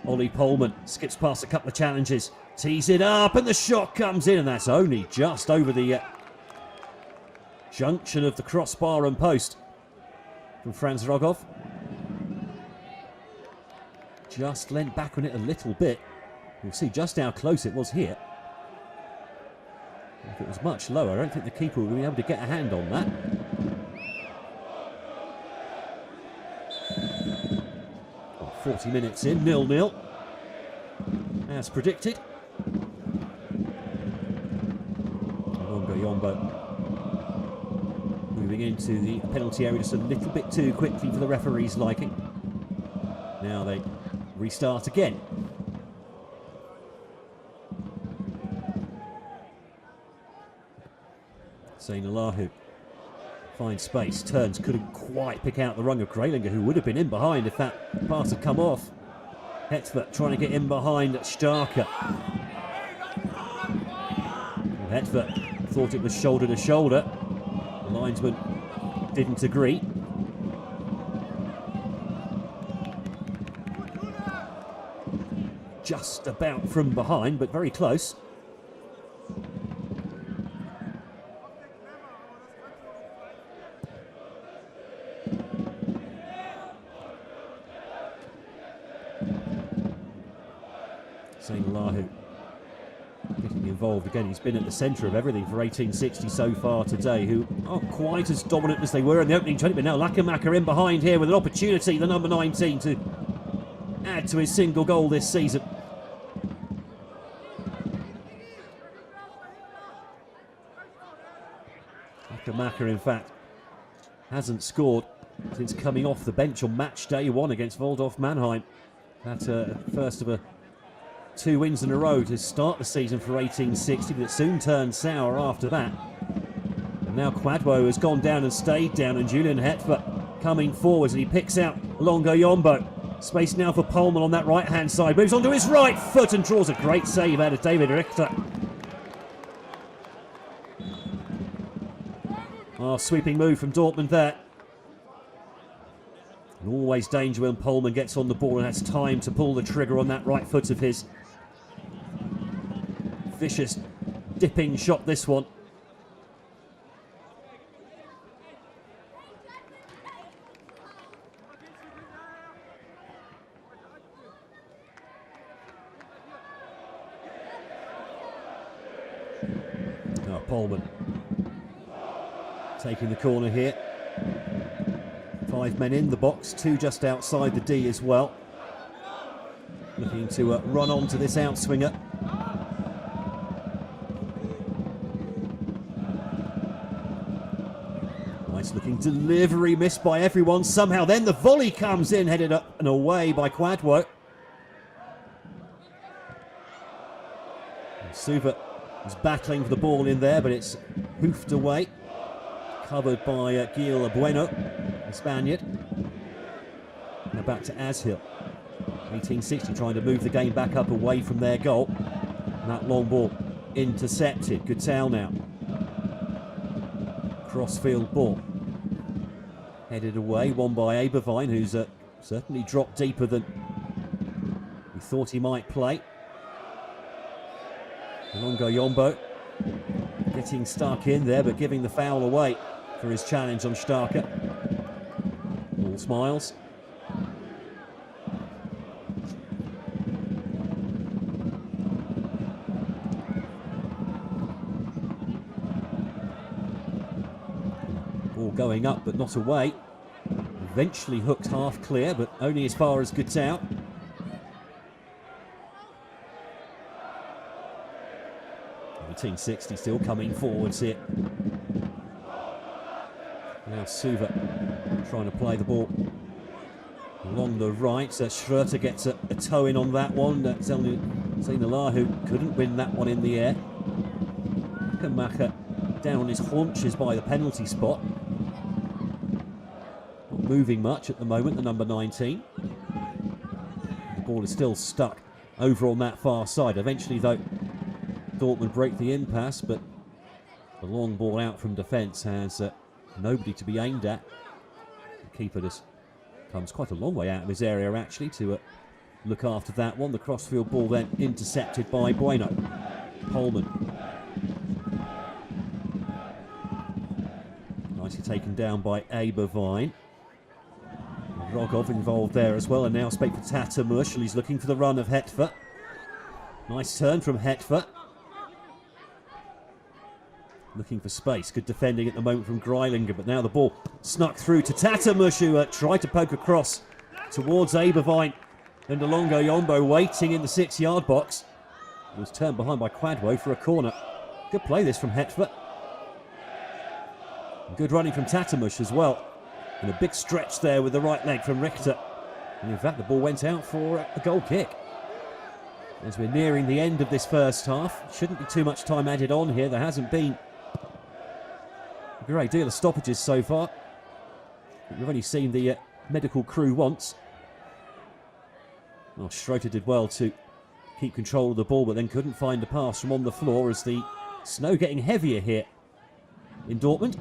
Ollie Pollmann. Skips past a couple of challenges, tees it up, and the shot comes in, and that's only just over the junction of the crossbar and post from Franz Rogov. Just leant back on it a little bit. You'll see just how close it was here. If it was much lower, I don't think the keeper would be able to get a hand on that. 40 minutes in, 0-0, as predicted. Longo Yombo moving into the penalty area just a little bit too quickly for the referee's liking. Now they restart again. Zainalahu finds space, turns, couldn't quite pick out the rung of Graylinger, who would have been in behind if that pass had come off. Hetver trying to get in behind Starker. Hetver thought it was shoulder to shoulder. The linesman didn't agree. Just about from behind, but very close. Lahu getting involved again. He's been at the centre of everything for 1860 so far today, who aren't quite as dominant as they were in the opening 20, but now Lakamaka in behind here with an opportunity, the number 19, to add to his single goal this season. Lakamaka, in fact, hasn't scored since coming off the bench on match day 1 against Waldorf Mannheim. That first of 2 wins in a row to start the season for 1860, but it soon turned sour after that. And now Quadwo has gone down and stayed down, and Julian Hetver coming forwards, and he picks out Longo Yombo. Space now for Pullman on that right-hand side. Moves onto his right foot and draws a great save out of David Richter. Oh, sweeping move from Dortmund there. And always danger when Pullman gets on the ball and has time to pull the trigger on that right foot of his. Vicious dipping shot, this one. Oh, Pullman taking the corner here. 5 men in the box, 2 just outside the D as well. Looking to run on to this outswinger. Nice looking delivery, missed by everyone somehow. Then the volley comes in, headed up and away by Quadwo. Suva is battling for the ball in there, but it's hoofed away. Covered by Gil Bueno, the Spaniard. Now back to Ashil. 1860 trying to move the game back up away from their goal. And that long ball intercepted. Gutau now. Crossfield ball. Headed away, won by Abervine, who's certainly dropped deeper than we thought he might play. Longo Yombo getting stuck in there, but giving the foul away for his challenge on Starker. All smiles. Ball going up, but not away. Eventually hooked half clear, but only as far as Gutau. Team 60 still coming forwards here. Now Suva trying to play the ball along the right. Schroeter gets a toe in on that one. Zainalahu couldn't win that one in the air. Kamaka down on his haunches by the penalty spot. Not moving much at the moment, the number 19. The ball is still stuck over on that far side. Eventually, though, Dortmund break the impasse, but the long ball out from defence has nobody to be aimed at. The keeper just comes quite a long way out of his area, actually, to look after that one. The crossfield ball then intercepted by Bueno. Pullman. Nicely taken down by Abervine. Rogov involved there as well, and now space for Tatamush. He's looking for the run of Hetver. Nice turn from Hetver. Looking for space. Good defending at the moment from Greilinger, but now the ball snuck through to Tatamush, who tried to poke across towards Abervine. And Longo Yombo waiting in the 6-yard box. It was turned behind by Quadwo for a corner. Good play this from Hetver. Good running from Tatamush as well. And a big stretch there with the right leg from Richter. And in fact, the ball went out for a goal kick. As we're nearing the end of this first half, shouldn't be too much time added on here. There hasn't been a great deal of stoppages so far. We've only seen the medical crew once. Well, Schroeder did well to keep control of the ball, but then couldn't find a pass from on the floor as the snow getting heavier here in Dortmund.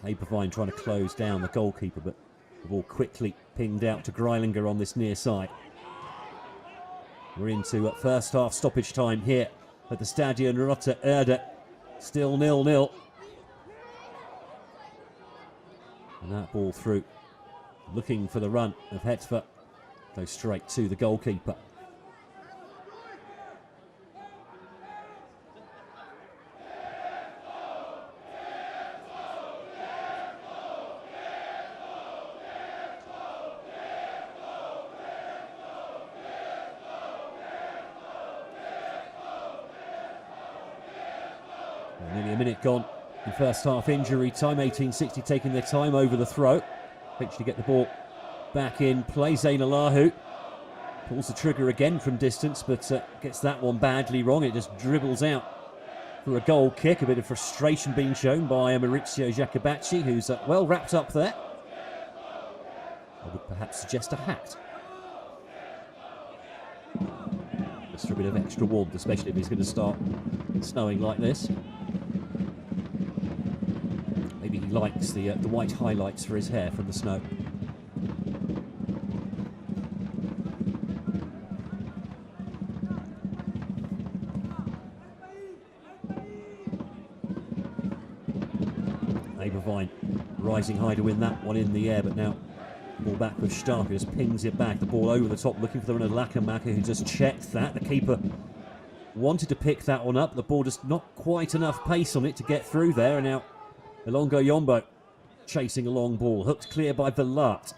Abervine trying to close down the goalkeeper, but the ball quickly pinged out to Greilinger on this near side. We're into first half stoppage time here at the Stadion Rote Erde. Still 0-0. And that ball through, looking for the run of Hetver. Goes straight to the goalkeeper. Nearly a minute gone in first half injury time. 1860 taking their time over the throw. Eventually get the ball back in play. Zainalahu pulls the trigger again from distance, but gets that one badly wrong. It just dribbles out for a goal kick. A bit of frustration being shown by Maurizio Jacobacci, who's well wrapped up there. I would perhaps suggest a hat. Just for a bit of extra warmth, especially if it's going to start snowing like this. Maybe he likes the white highlights for his hair from the snow. Abervine rising high to win that one in the air, but now ball back with Stark, who just pings it back. The ball over the top, looking for the run of Lakamaka, who just checked that. The keeper wanted to pick that one up. The ball just not quite enough pace on it to get through there. And now Elongo Yombo chasing a long ball, hooked clear by Velat.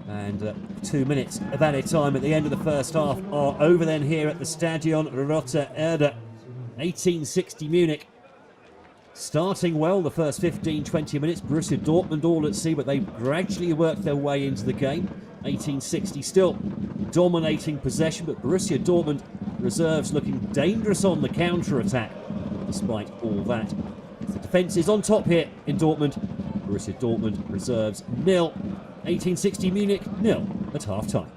And 2 minutes of added time at the end of the first half are over then here at the Stadion Rote Erde. 1860 Munich starting well the first 15-20 minutes. Borussia Dortmund all at sea, but they gradually worked their way into the game. 1860 still dominating possession, but Borussia Dortmund reserves looking dangerous on the counter-attack. Despite all that, the defence is on top here in Dortmund. Borussia Dortmund reserves 0. 1860 Munich 0 at half-time.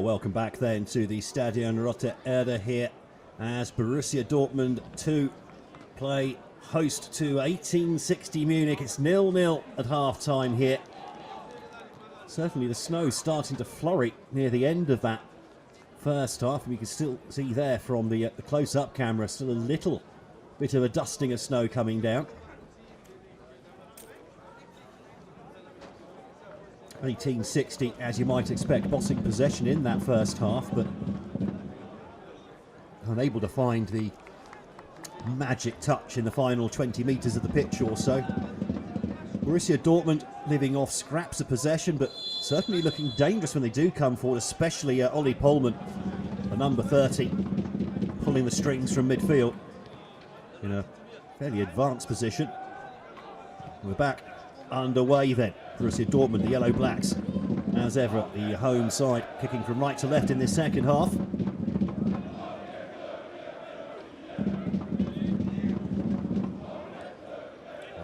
Welcome back then to the Stadion Rote Erde here as Borussia Dortmund 2 play host to 1860 Munich. It's 0-0 at half-time here. Certainly the snow starting to flurry near the end of that first half. We can still see there from the close-up camera still a little bit of a dusting of snow coming down. 1860, as you might expect, bossing possession in that first half, but unable to find the magic touch in the final 20 metres of the pitch or so. Borussia Dortmund living off scraps of possession, but certainly looking dangerous when they do come forward, especially Ollie Pohlmann, the number 30, pulling the strings from midfield in a fairly advanced position. We're back underway then. Borussia Dortmund, the Yellow Blacks, as ever, the home side, kicking from right to left in this second half.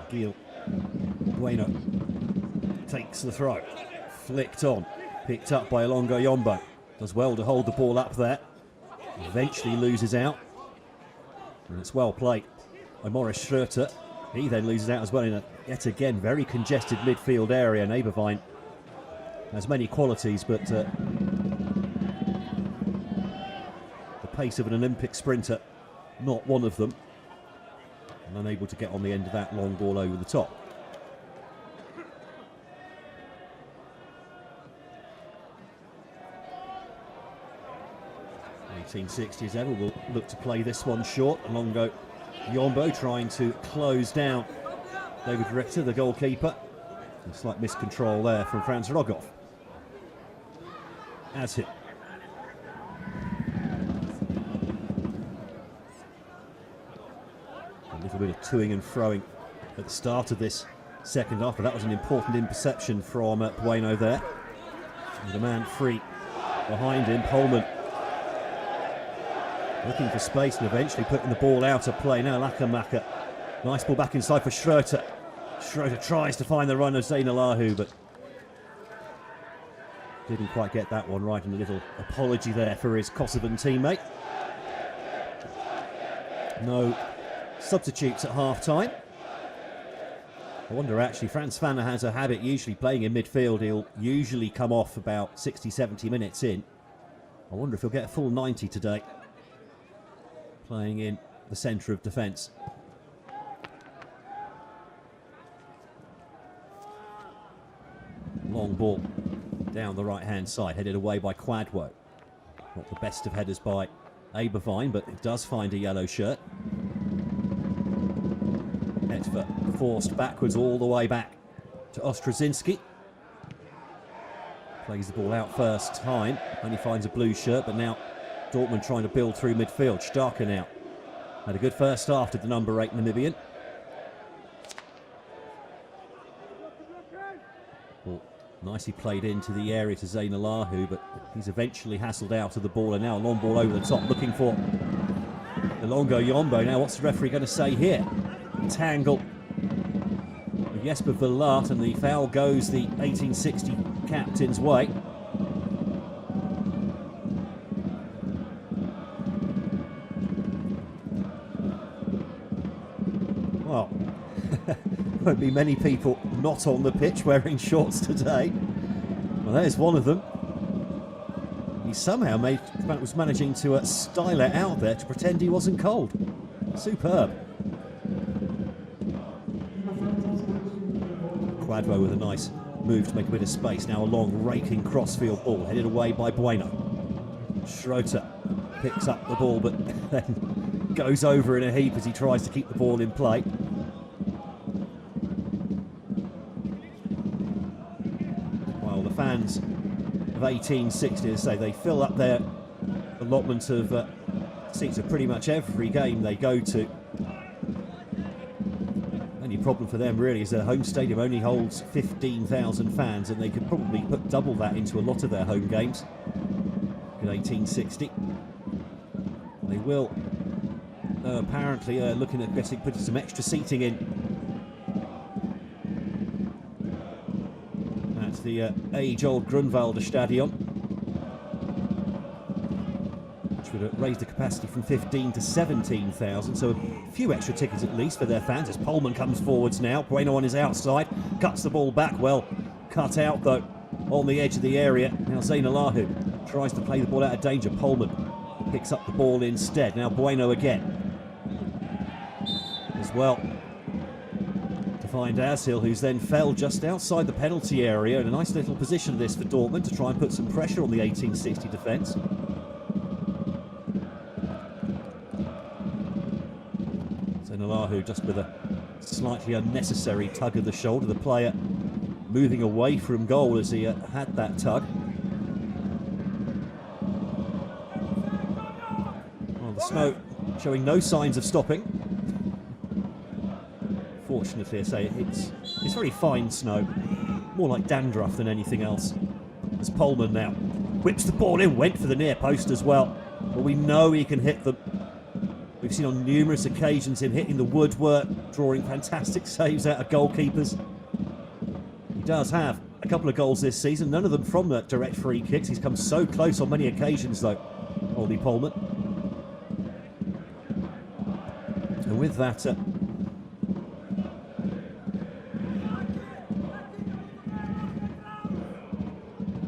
Gil Bueno takes the throw, flicked on, picked up by Alongo Yombo. Does well to hold the ball up there. Eventually loses out. And it's well played by Morris Schröter. He then loses out as well in a, yet again, very congested midfield area. Eberwein has many qualities, but the pace of an Olympic sprinter, not one of them. And unable to get on the end of that long ball over the top. '60s ever will look to play this one short. Alongo Yombo trying to close down David Richter, the goalkeeper. A slight miscontrol there from Franz Rogoff. As hit. A little bit of toing and froing at the start of this second half, but that was an important interception from Bueno there. And the man free behind him, Pohlmann. Looking for space and eventually putting the ball out of play. Now Lackermacher. Nice ball back inside for Schröter. Schröter tries to find the run of Zainalahu, but didn't quite get that one right. And a little apology there for his Kosovan teammate. No substitutes at half-time. I wonder actually, Franz Fanner has a habit usually playing in midfield. He'll usually come off about 60, 70 minutes in. I wonder if he'll get a full 90 today, playing in the centre of defence. Long ball down the right-hand side, headed away by Quadwo. Not the best of headers by Eberwein, but it does find a yellow shirt. Etver forced backwards all the way back to Ostrazinski. Plays the ball out first time, only finds a blue shirt, but now Dortmund trying to build through midfield. Starker now had a good first half to the number 8 Namibian. Ball nicely played into the area to Zainalahu, but he's eventually hassled out of the ball, and now a long ball over the top looking for Alongo Yombo. Now what's the referee going to say here? Tangle with Jesper Verlaat, and the foul goes the 1860 captain's way. Well, won't be many people not on the pitch wearing shorts today. Well, there's one of them. He somehow was managing to style it out there to pretend he wasn't cold. Superb. Quadwo with a nice move to make a bit of space. Now a long raking crossfield ball headed away by Bueno. Schröter picks up the ball, but then goes over in a heap as he tries to keep the ball in play. Well, the fans of 1860, as I say, they fill up their allotment of seats at pretty much every game they go to. Only problem for them really is their home stadium only holds 15,000 fans, and they could probably put double that into a lot of their home games in 1860. They will apparently looking at putting some extra seating in at the age-old Grunwalder Stadion. would have raised the capacity from 15 to 17,000, so a few extra tickets at least for their fans as Pullman comes forwards now. Bueno on his outside, cuts the ball back, well cut out though on the edge of the area. Now Zainalahu tries to play the ball out of danger. Pullman picks up the ball instead. Now Bueno again as well to find Azil, who's then fell just outside the penalty area. In a nice little position this for Dortmund to try and put some pressure on the 1860 defence. Zainalahu just with a slightly unnecessary tug of the shoulder. The player moving away from goal as he had that tug. Well, the snow showing no signs of stopping. Fortunately, I say it's very fine snow, more like dandruff than anything else. As Pullman now whips the ball in, went for the near post as well. But we know he can hit them. We've seen on numerous occasions him hitting the woodwork, drawing fantastic saves out of goalkeepers. He does have a couple of goals this season, none of them from direct free kicks. He's come so close on many occasions though, Ollie Pullman. And with that,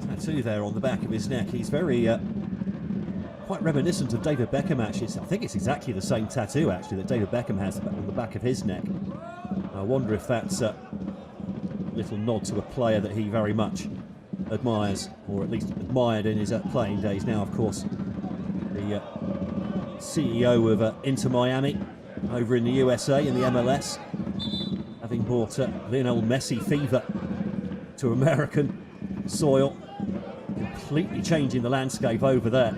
tattoo there on the back of his neck, he's very quite reminiscent of David Beckham actually. I think it's exactly the same tattoo actually that David Beckham has on the back of his neck. I wonder if that's a little nod to a player that he very much admires, or at least admired in his playing days. Now of course the CEO of Inter Miami over in the USA in the MLS, having brought Lionel Messi fever to American soil, completely changing the landscape over there.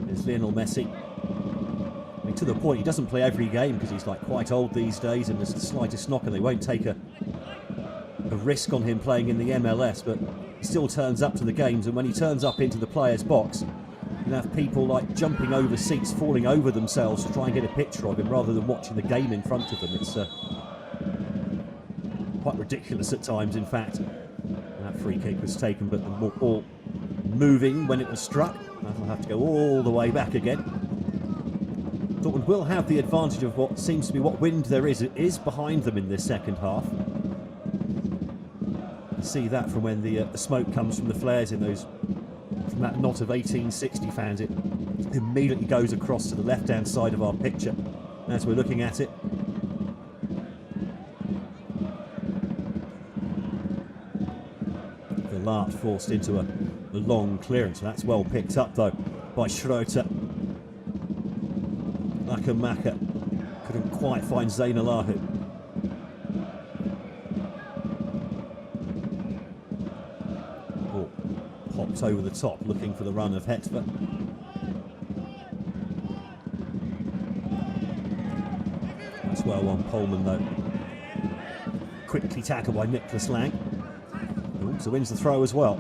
There's Lionel Messi. I mean, to the point he doesn't play every game because he's like quite old these days, and there's the slightest knock and they won't take a risk on him playing in the MLS, but he still turns up to the games, and when he turns up into the players' box, you have people like jumping over seats, falling over themselves to try and get a picture of him rather than watching the game in front of them. It's quite ridiculous at times, in fact. And that free kick was taken, but the ball moving when it was struck. That'll have to go all the way back again. Dortmund will have the advantage of what seems to be what wind there is. It is behind them in this second half. You see that from when the smoke comes from the flares in those, from that knot of 1860 fans. It immediately goes across to the left-hand side of our picture as we're looking at it. Lart forced into a long clearance. That's well picked up though by Schroeter. Lakamaka couldn't quite find Zainalahu. Oh, popped over the top looking for the run of Hetver. That's well on Pullman though. Quickly tackled by Niklas Lang. So wins the throw as well.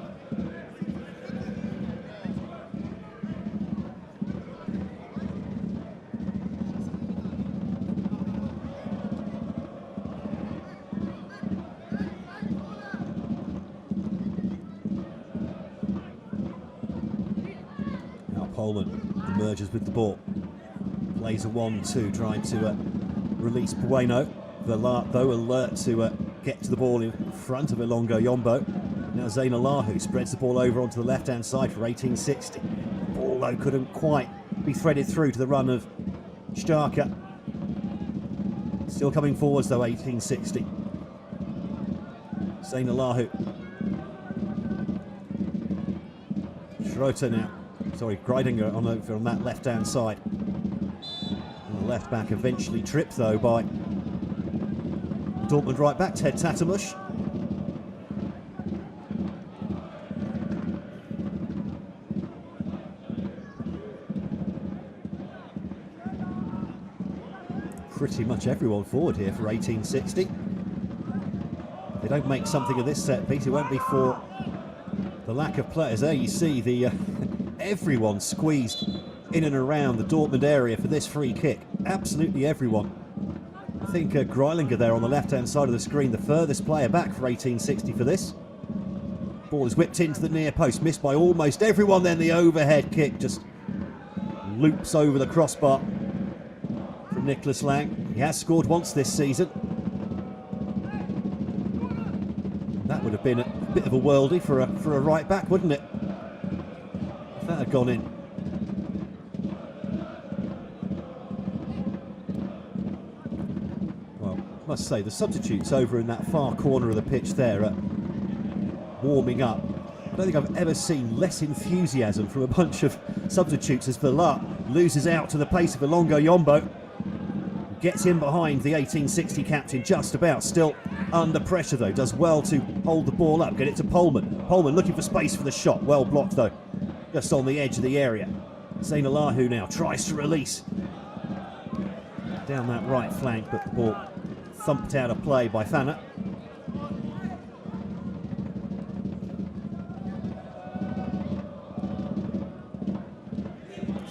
Now Pullman emerges with the ball. Plays a 1-2, trying to release Bueno. Verlaat though alert to get to the ball in front of Ilongo Yombo. Now Zainalahu spreads the ball over onto the left-hand side for 1860. Ball though couldn't quite be threaded through to the run of Starker. Still coming forwards though, 1860. Zainalahu. Schroeter now. Sorry, Greidinger on over on that left-hand side. And the left back eventually tripped though by Dortmund right back, Ted Tatamush. Pretty much everyone forward here for 1860. If they don't make something of this set piece, it won't be for the lack of players. There you see the everyone squeezed in and around the Dortmund area for this free kick. Absolutely everyone. I think Greilinger there on the left-hand side of the screen, the furthest player back for 1860 for this. Ball is whipped into the near post, missed by almost everyone. Then the overhead kick just loops over the crossbar from Nicholas Lang. He has scored once this season. That would have been a bit of a worldie for a right back, wouldn't it? If that had gone in. Well, I must say, the substitutes over in that far corner of the pitch there are warming up. I don't think I've ever seen less enthusiasm from a bunch of substitutes as Villar loses out to the pace of Ilongo Yombo. Gets in behind the 1860 captain just about, still under pressure though. Does well to hold the ball up, get it to Polman. Polman looking for space for the shot, well blocked though. Just on the edge of the area. Zayn Allahu now tries to release. Down that right flank, but the ball thumped out of play by Fana.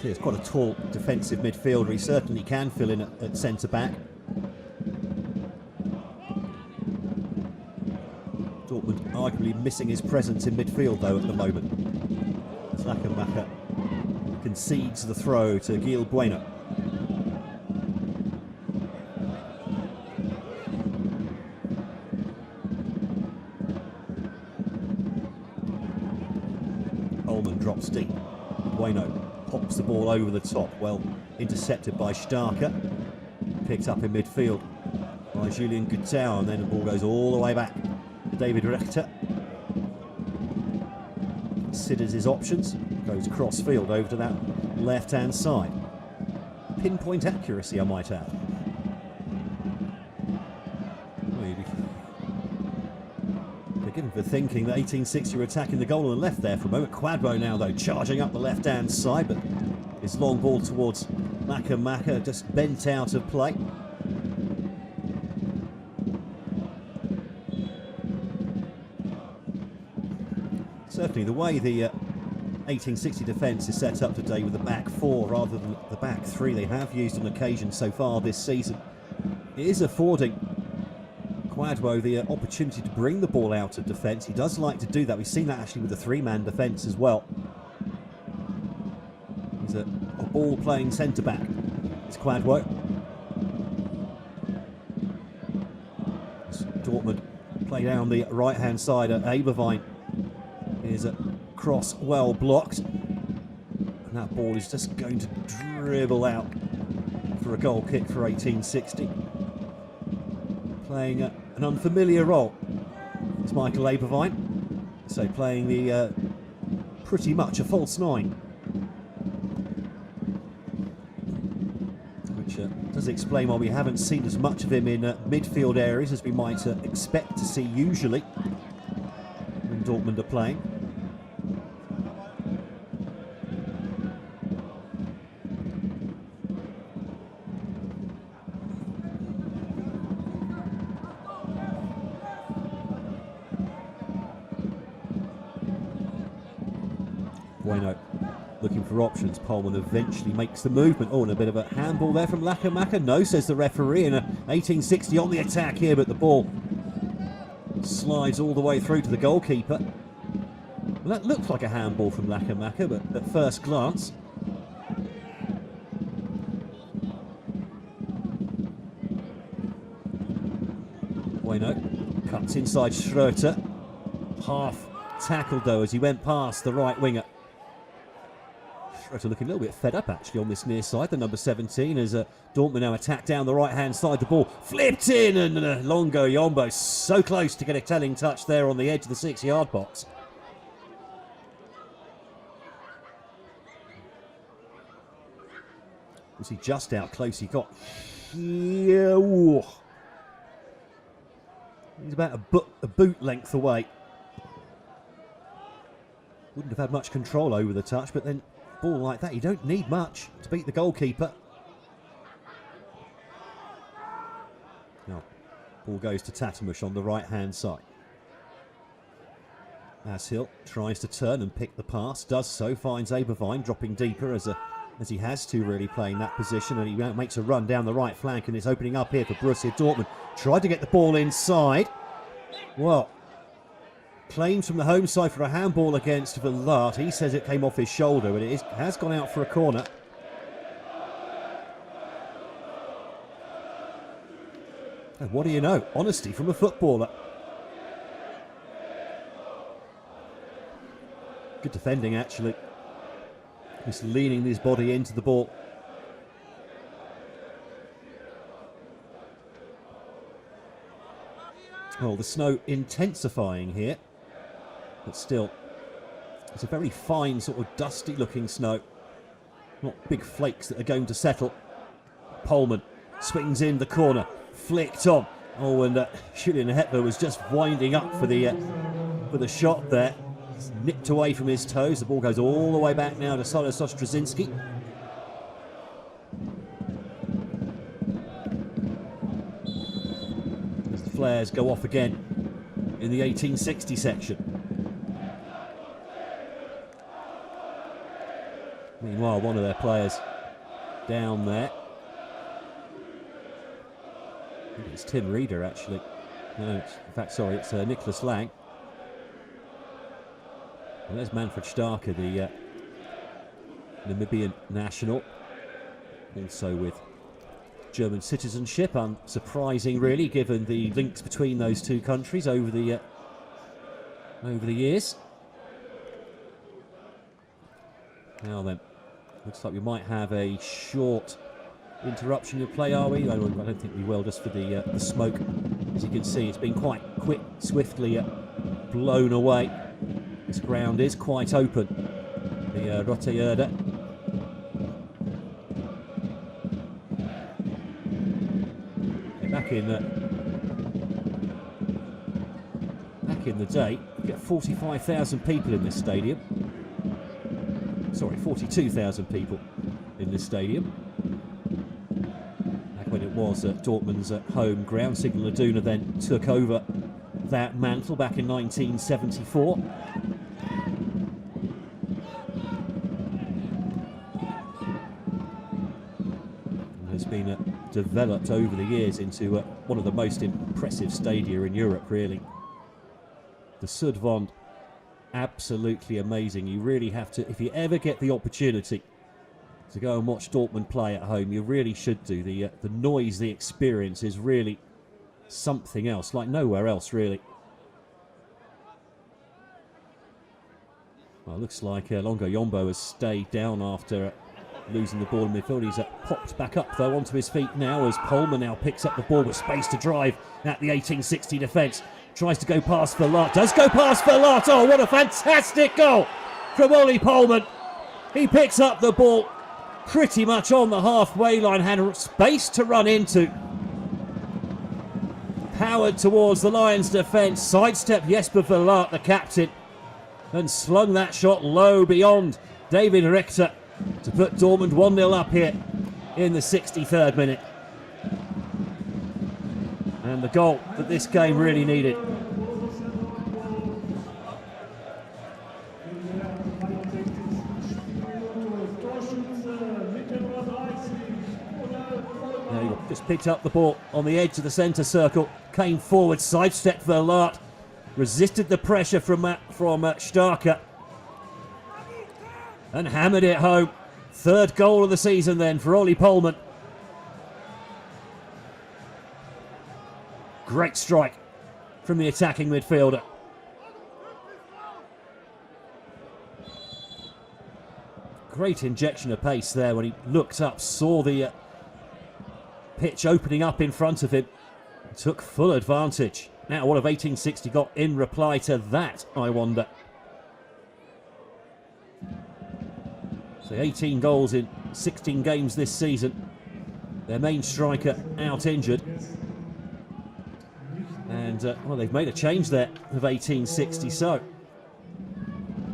He's quite a tall defensive midfielder. He certainly can fill in at centre-back. Dortmund arguably missing his presence in midfield, though, at the moment. Slakenmacher concedes the throw to Gil Bueno. Ullman drops deep. Bueno pops the ball over the top, well intercepted by Starker. Picked up in midfield by Julien Gutau, and then the ball goes all the way back to David Rechter. Considers his options, goes cross field over to that left hand side. Pinpoint accuracy, I might add. Forgiven for thinking that 1860 were attacking the goal on the left there for a moment. Quadro now, though, charging up the left-hand side, but his long ball towards Maka just bent out of play. Certainly the way the 1860 defence is set up today with the back four rather than the back three they have used on occasion so far this season, it is affording Quadro the opportunity to bring the ball out of defence. He does like to do that. We've seen that actually with the three-man defence as well. He's a ball-playing centre-back. It's Quadro. Dortmund play down the right-hand side at Abervine. Here's a cross well blocked. And that ball is just going to dribble out for a goal kick for 1860. Playing an unfamiliar role. It's Michael Abervine. So playing the pretty much a false nine. Which does explain why we haven't seen as much of him in midfield areas as we might expect to see usually when Dortmund are playing. Bueno looking for options. Polman eventually makes the movement. Oh, and a bit of a handball there from Lakamaka. No, says the referee, and 1860 on the attack here, but the ball slides all the way through to the goalkeeper. Well, that looks like a handball from Lakamaka, but at first glance. Bueno cuts inside Schroeter. Half tackled though as he went past the right winger. Schroeter looking a little bit fed up actually on this near side, the number 17, as Dortmund now attack down the right hand side. The ball flipped in, and Longo Yombo so close to get a telling touch there on the edge of the 6-yard box. Was he just how close he got here? Ooh. He's about a boot length away. Wouldn't have had much control over the touch, but then ball like that, you don't need much to beat the goalkeeper. Now, ball goes to Tatamush on the right-hand side. Ashil tries to turn and pick the pass, does so, finds Abervine dropping deeper as he has to, really playing that position, and he makes a run down the right flank and is opening up here for Borussia Dortmund. Tried to get the ball inside. Well, claims from the home side for a handball against Villard. He says it came off his shoulder, but it has gone out for a corner. And what do you know? Honesty from a footballer. Good defending, actually. Just leaning his body into the ball. Oh, the snow intensifying here. But still, it's a very fine, sort of dusty looking snow. Not big flakes that are going to settle. Polman swings in the corner, flicked on. Oh, and Julian Hetler was just winding up for the shot there. It's nipped away from his toes. The ball goes all the way back now to Solos Ostrazinski. As the flares go off again in the 1860 section. Meanwhile, one of their players down there. I think it's Tim Reeder, actually. No, in fact, sorry, it's Nicholas Lang. And there's Manfred Starker, the Namibian national. Also with German citizenship. Unsurprising, really, given the links between those two countries over the years. Now then. Looks like we might have a short interruption of play, are we? I don't think we will, just for the smoke. As you can see, it's been quite quick, swiftly blown away. This ground is quite open. The Rotterdam. Back in the day, you get 45,000 people in this stadium. Sorry, 42,000 people in this stadium. Back when it was Dortmund's home ground. Signal Iduna then took over that mantle back in 1974. And has been developed over the years into one of the most impressive stadia in Europe, really. The Sudvond. Absolutely amazing. You really have to, if you ever get the opportunity to go and watch Dortmund play at home, you really should do. The noise, the experience is really something else, like nowhere else, really. Well, it looks like Longo Yombo has stayed down after losing the ball in midfield. He's popped back up, though, onto his feet now as Polman now picks up the ball with space to drive at the 1860 defence. Tries to go past Verlaat. Does go past Verlaat. Oh, what a fantastic goal from Ollie Polman. He picks up the ball pretty much on the halfway line. Had space to run into. Powered towards the Lions' defence. Sidestepped Jesper Verlaat, the captain. And slung that shot low beyond David Richter to put Dortmund 1-0 up here in the 63rd minute. And the goal that this game really needed. Now he just picked up the ball on the edge of the centre circle, came forward, sidestepped Verlaat, resisted the pressure from Starker, and hammered it home. Third goal of the season then for Ollie Polman. Great strike from the attacking midfielder. Great injection of pace there when he looked up, saw the pitch opening up in front of him, took full advantage. Now, what have 1860 got in reply to that, I wonder? So 18 goals in 16 games this season. Their main striker out injured. And, well, they've made a change there of 1860. So,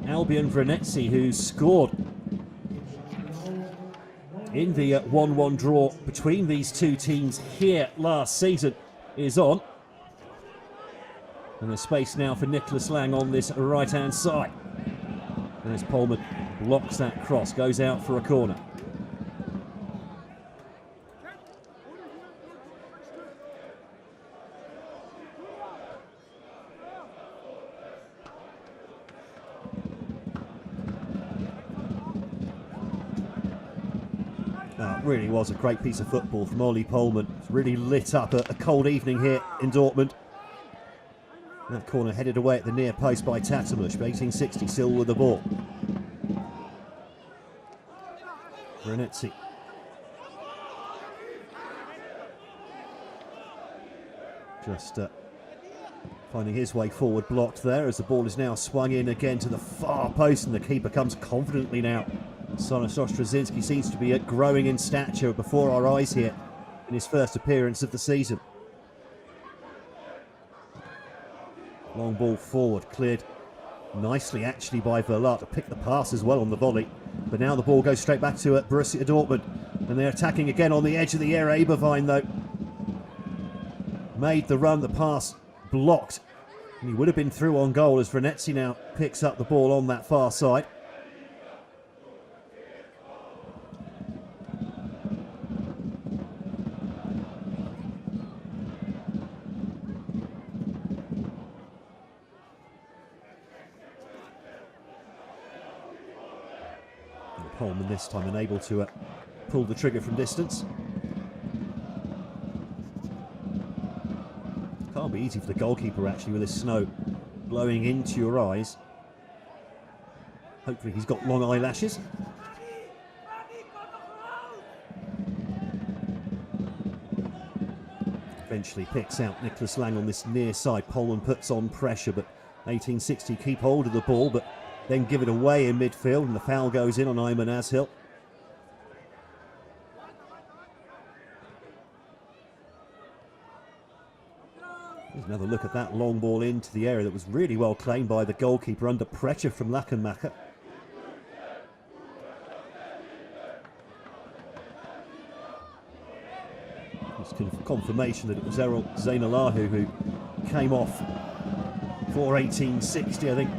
Albion Vranetsi, who scored in the 1-1 draw between these two teams here last season, is on. And there's space now for Nicholas Lang on this right-hand side. And as Polman blocks that cross, goes out for a corner. It really was a great piece of football from Ollie Pohlmann. It's really lit up a cold evening here in Dortmund. That corner headed away at the near post by Tatamush, but 1860 still with the ball. Renetzi. Just finding his way forward, blocked there as the ball is now swung in again to the far post, and the keeper comes confidently now. Stanislav Straczynski seems to be growing in stature before our eyes here in his first appearance of the season. Long ball forward, cleared nicely actually by Verlat to pick the pass as well on the volley. But now the ball goes straight back to Borussia Dortmund, and they're attacking again on the edge of the area. Eberwein though made the run, the pass blocked, and he would have been through on goal as Renetzi now picks up the ball on that far side. Pohlmann this time unable to pull the trigger from distance. Can't be easy for the goalkeeper actually with this snow blowing into your eyes. Hopefully he's got long eyelashes. Eventually picks out Nicholas Lang on this near side. Pohlmann puts on pressure, but 1860 keep hold of the ball, but then give it away in midfield, and the foul goes in on Ayman Azhil. Here's another look at that long ball into the area that was really well claimed by the goalkeeper under pressure from Lachenmacher. It's confirmation that it was Errol Zainalahu who came off for 1860, I think,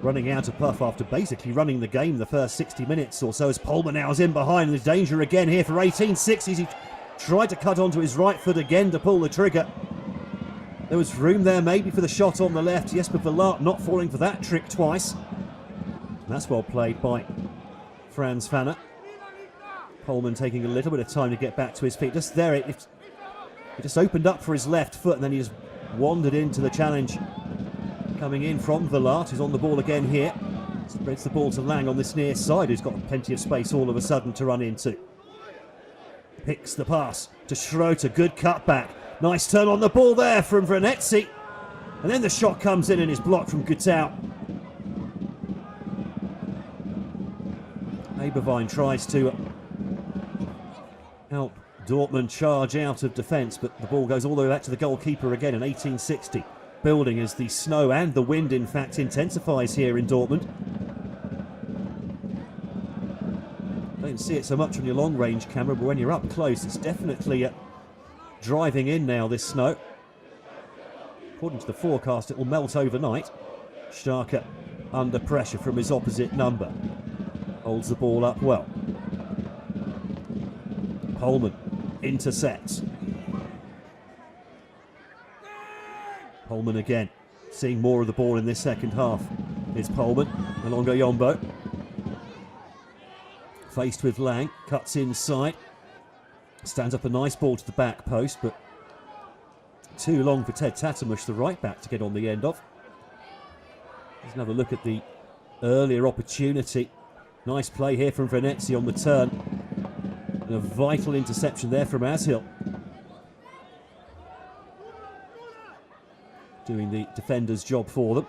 running out of puff after basically running the game the first 60 minutes or so, as Pohlmann now is in behind. There's danger again here for 1860. He tried to cut onto his right foot again to pull the trigger. There was room there maybe for the shot on the left. Jesper Verlat not falling for that trick twice. And that's well played by Franz Fanner. Pohlmann taking a little bit of time to get back to his feet. Just there, it just opened up for his left foot, and then he just wandered into the challenge. Coming in from Verlat, who's on the ball again here. Spreads the ball to Lang on this near side, who's got plenty of space all of a sudden to run into. Picks the pass to Schroeter, good cutback. Nice turn on the ball there from Renetzi. And then the shot comes in and is blocked from Gutau. Eberwein tries to help Dortmund charge out of defence, but the ball goes all the way back to the goalkeeper again in 1860. Building as the snow and the wind in fact intensifies here in Dortmund. Don't see it so much on your long range camera, but when you're up close it's definitely driving in now, this snow. According to the forecast it will melt overnight. Starker under pressure from his opposite number. Holds the ball up well. Pohlmann intercepts. Pohlmann again, seeing more of the ball in this second half. Here's Pohlmann, Alongo Yombo. Faced with Lang, cuts inside. Stands up a nice ball to the back post, but too long for Ted Tatamush, the right back, to get on the end of. Let's another look at the earlier opportunity. Nice play here from Renetzi on the turn. And a vital interception there from Azhil. Doing the defender's job for them.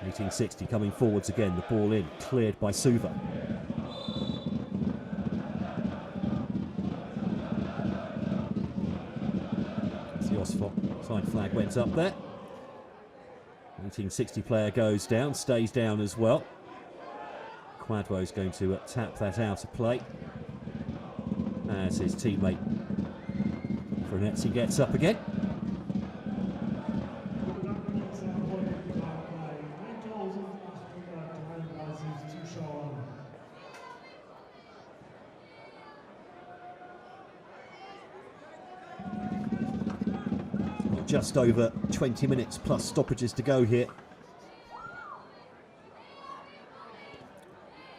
(1860) coming forwards again, the ball in, cleared by Suva. The offside flag went up there. 1860 player goes down, stays down as well. Quadwo is going to tap that out of play as his teammate Renetzi gets up again. just over 20 minutes plus stoppages to go here.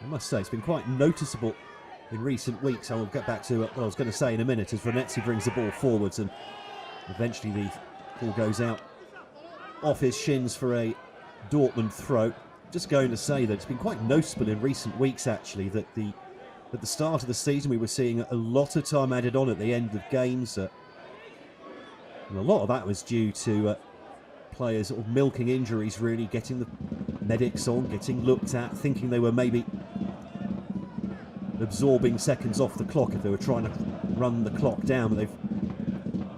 I must say, it's been quite noticeable in recent weeks. I will get back to what I was going to say in a minute as Venezia brings the ball forwards and eventually the ball goes out off his shins for a Dortmund throw. Just going to say that it's been quite noticeable in recent weeks, actually, that at the start of the season we were seeing a lot of time added on at the end of games. And a lot of that was due to players sort of milking injuries, really, getting the medics on, getting looked at, thinking they were maybe absorbing seconds off the clock if they were trying to run the clock down. But it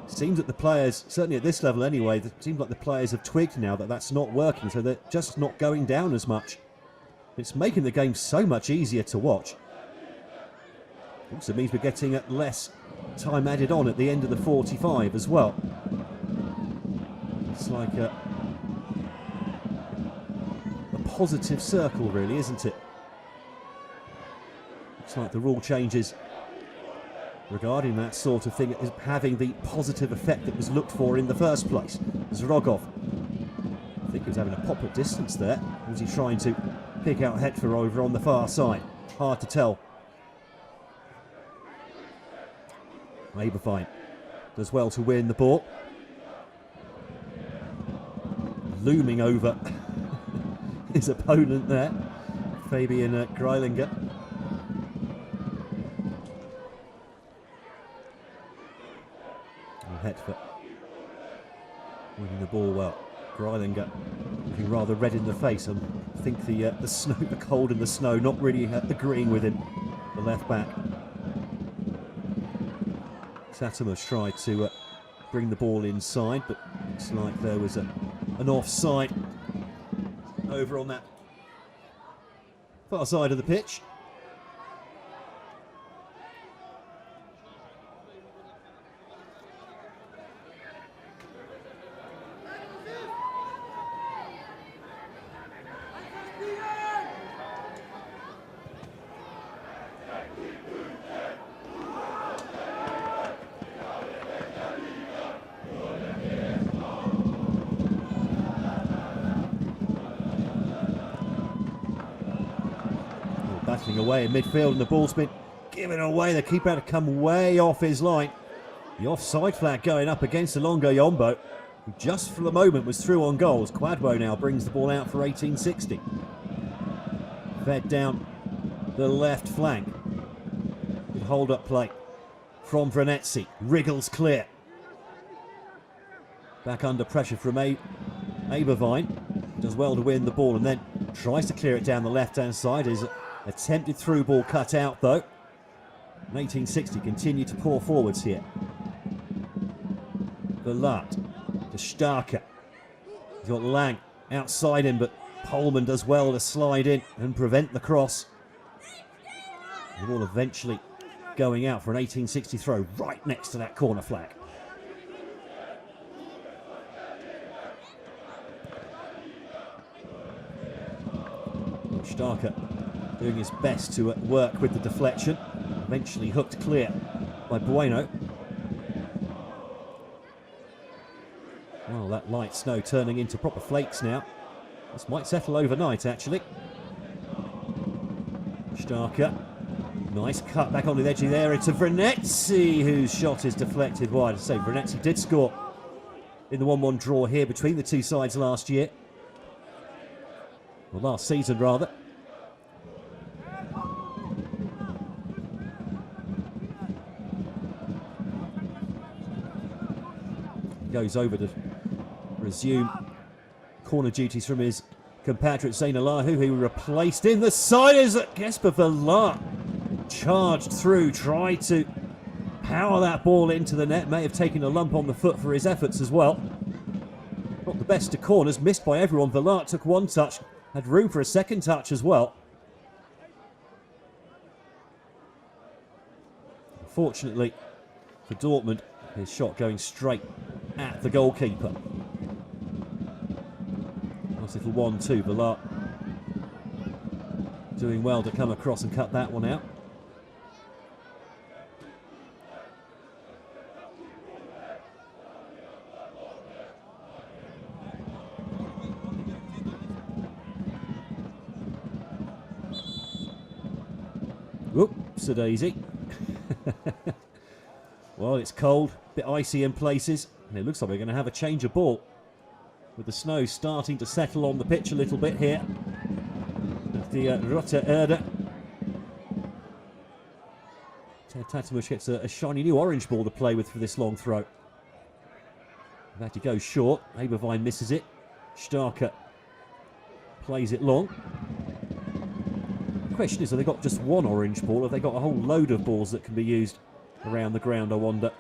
seems that the players, certainly at this level anyway, it seems like the players have twigged now that that's not working, so they're just not going down as much. It's making the game so much easier to watch. Also means we're getting less time added on at the end of the 45 as well. It's like a positive circle, really, isn't it? Looks like the rule changes regarding that sort of thing is having the positive effect that was looked for in the first place. Zrogov, I think he was having a pop at distance there. Was he trying to pick out Hetfer over on the far side? Hard to tell. Aberfine does well to win the ball. Looming over his opponent there, Fabian Greilinger. Hetfer winning the ball well. Greilinger looking rather red in the face. I think the snow, the cold and the snow, not really agreeing with him. The left back. Satamas tried to bring the ball inside, but looks like there was an offside over on that far side of the pitch. Battling away in midfield and the ball's been given away. The keeper had to come way off his line. The offside flag going up against Alongo Yombo, who just for the moment was through on goals. Quadbo now brings the ball out for 1860. Fed down the left flank. Good hold up play from Venezia. Wriggles clear. Back under pressure from Aberfine. Does well to win the ball and then tries to clear it down the left hand side. Is attempted through ball cut out though. 1860 continue to pour forwards here. Verlat to Starker. He's got Lang outside him, but Polman does well to slide in and prevent the cross. The ball eventually going out for an 1860 throw right next to that corner flag. Starker doing his best to work with the deflection. Eventually hooked clear by Bueno. Well, that light snow turning into proper flakes now. This might settle overnight, actually. Starker. Nice cut back on the edge of the area to Venezia, whose shot is deflected wide. I say Venezia did score in the 1-1 draw here between the two sides last year. Well, last season, rather. Goes over to resume corner duties from his compatriot Zainalahu, who replaced in the side as Jesper Verlat charged through, tried to power that ball into the net, may have taken a lump on the foot for his efforts as well. Not the best of corners, missed by everyone. Verlat took one touch, had room for a second touch as well. Unfortunately for Dortmund, his shot going straight at the goalkeeper. Nice little 1-2. Verlat doing well to come across and cut that one out. Whoops-a-daisy. Well, it's cold, a bit icy in places, and it looks like we're going to have a change of ball, with the snow starting to settle on the pitch a little bit here at the Rote Erde. Ted Tatamush gets a shiny new orange ball to play with for this long throw. That he goes short. Eberwein misses it. Starker plays it long. The question is, have they got just one orange ball? Have they got a whole load of balls that can be used around the ground, I wonder?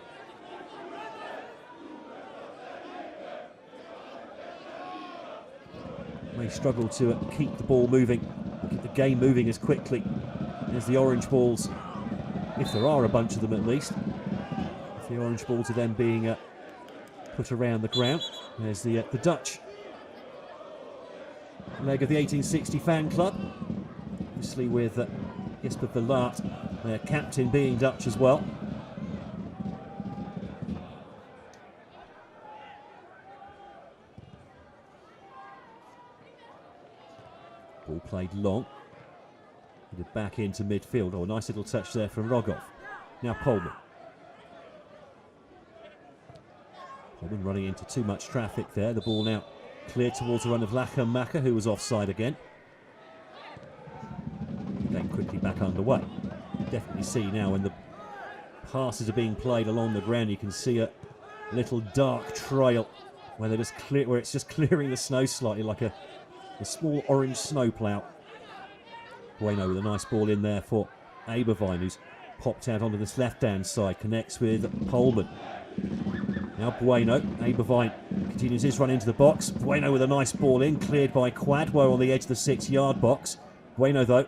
They struggle to keep the ball moving, keep the game moving as quickly as the orange balls, if there are a bunch of them at least. If the orange balls are then being put around the ground. There's the Dutch leg of the 1860 fan club, obviously with Jesper Verlaat, their captain, being Dutch as well. Ball played long. Headed back into midfield. Oh, a nice little touch there from Rogov. Now Polman. Polman running into too much traffic there. The ball now cleared towards the run of Lachenmacher, who was offside again. Then quickly back underway. You definitely see now when the passes are being played along the ground, you can see a little dark trail where they're just where it's just clearing the snow slightly, like a small orange snowplow. Bueno with a nice ball in there for Eberwein, who's popped out onto this left-hand side, connects with Polman. Now Bueno, Eberwein continues his run into the box. Bueno with a nice ball in, cleared by Quadwo on the edge of the 6-yard box. Bueno, though,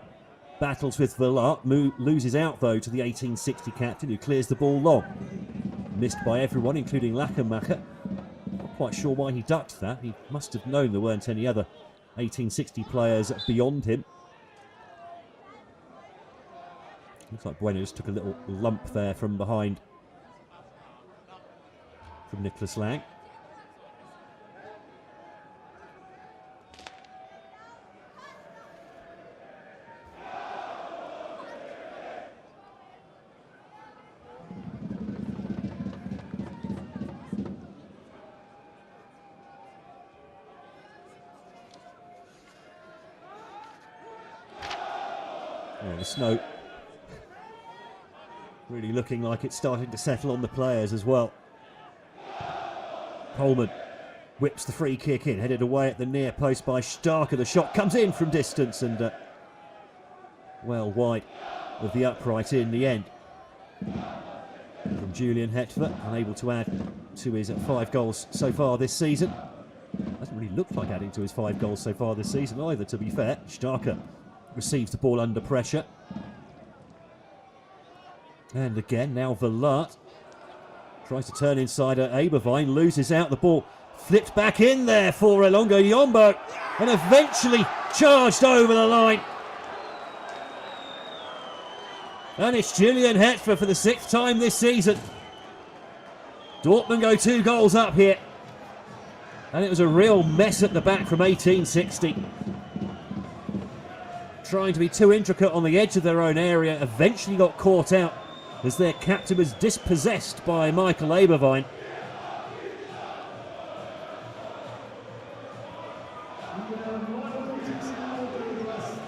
battles with Verlaat, loses out, though, to the 1860 captain, who clears the ball long. Missed by everyone, including Lachenmacher. Not quite sure why he ducked that. He must have known there weren't any other 1860 players beyond him. Looks like Bueno just took a little lump there from behind from Nicholas Lang. Yeah, the snow really looking like it's starting to settle on the players as well. Polman whips the free kick in, headed away at the near post by Starker. The shot comes in from distance and well wide of the upright in the end. From Julian Hetfer, unable to add to his 5 goals so far this season. Hasn't really looked like adding to his 5 goals so far this season either, to be fair. Starker receives the ball under pressure. And again, now Verlaat tries to turn inside at Eberwein, loses out the ball. Flipped back in there for Elongo Yombo and eventually charged over the line. And it's Julian Hetfer for the 6th time this season. Dortmund go 2 goals up here. And it was a real mess at the back from 1860. Trying to be too intricate on the edge of their own area, eventually got caught out as their captain was dispossessed by Michael Eberwein.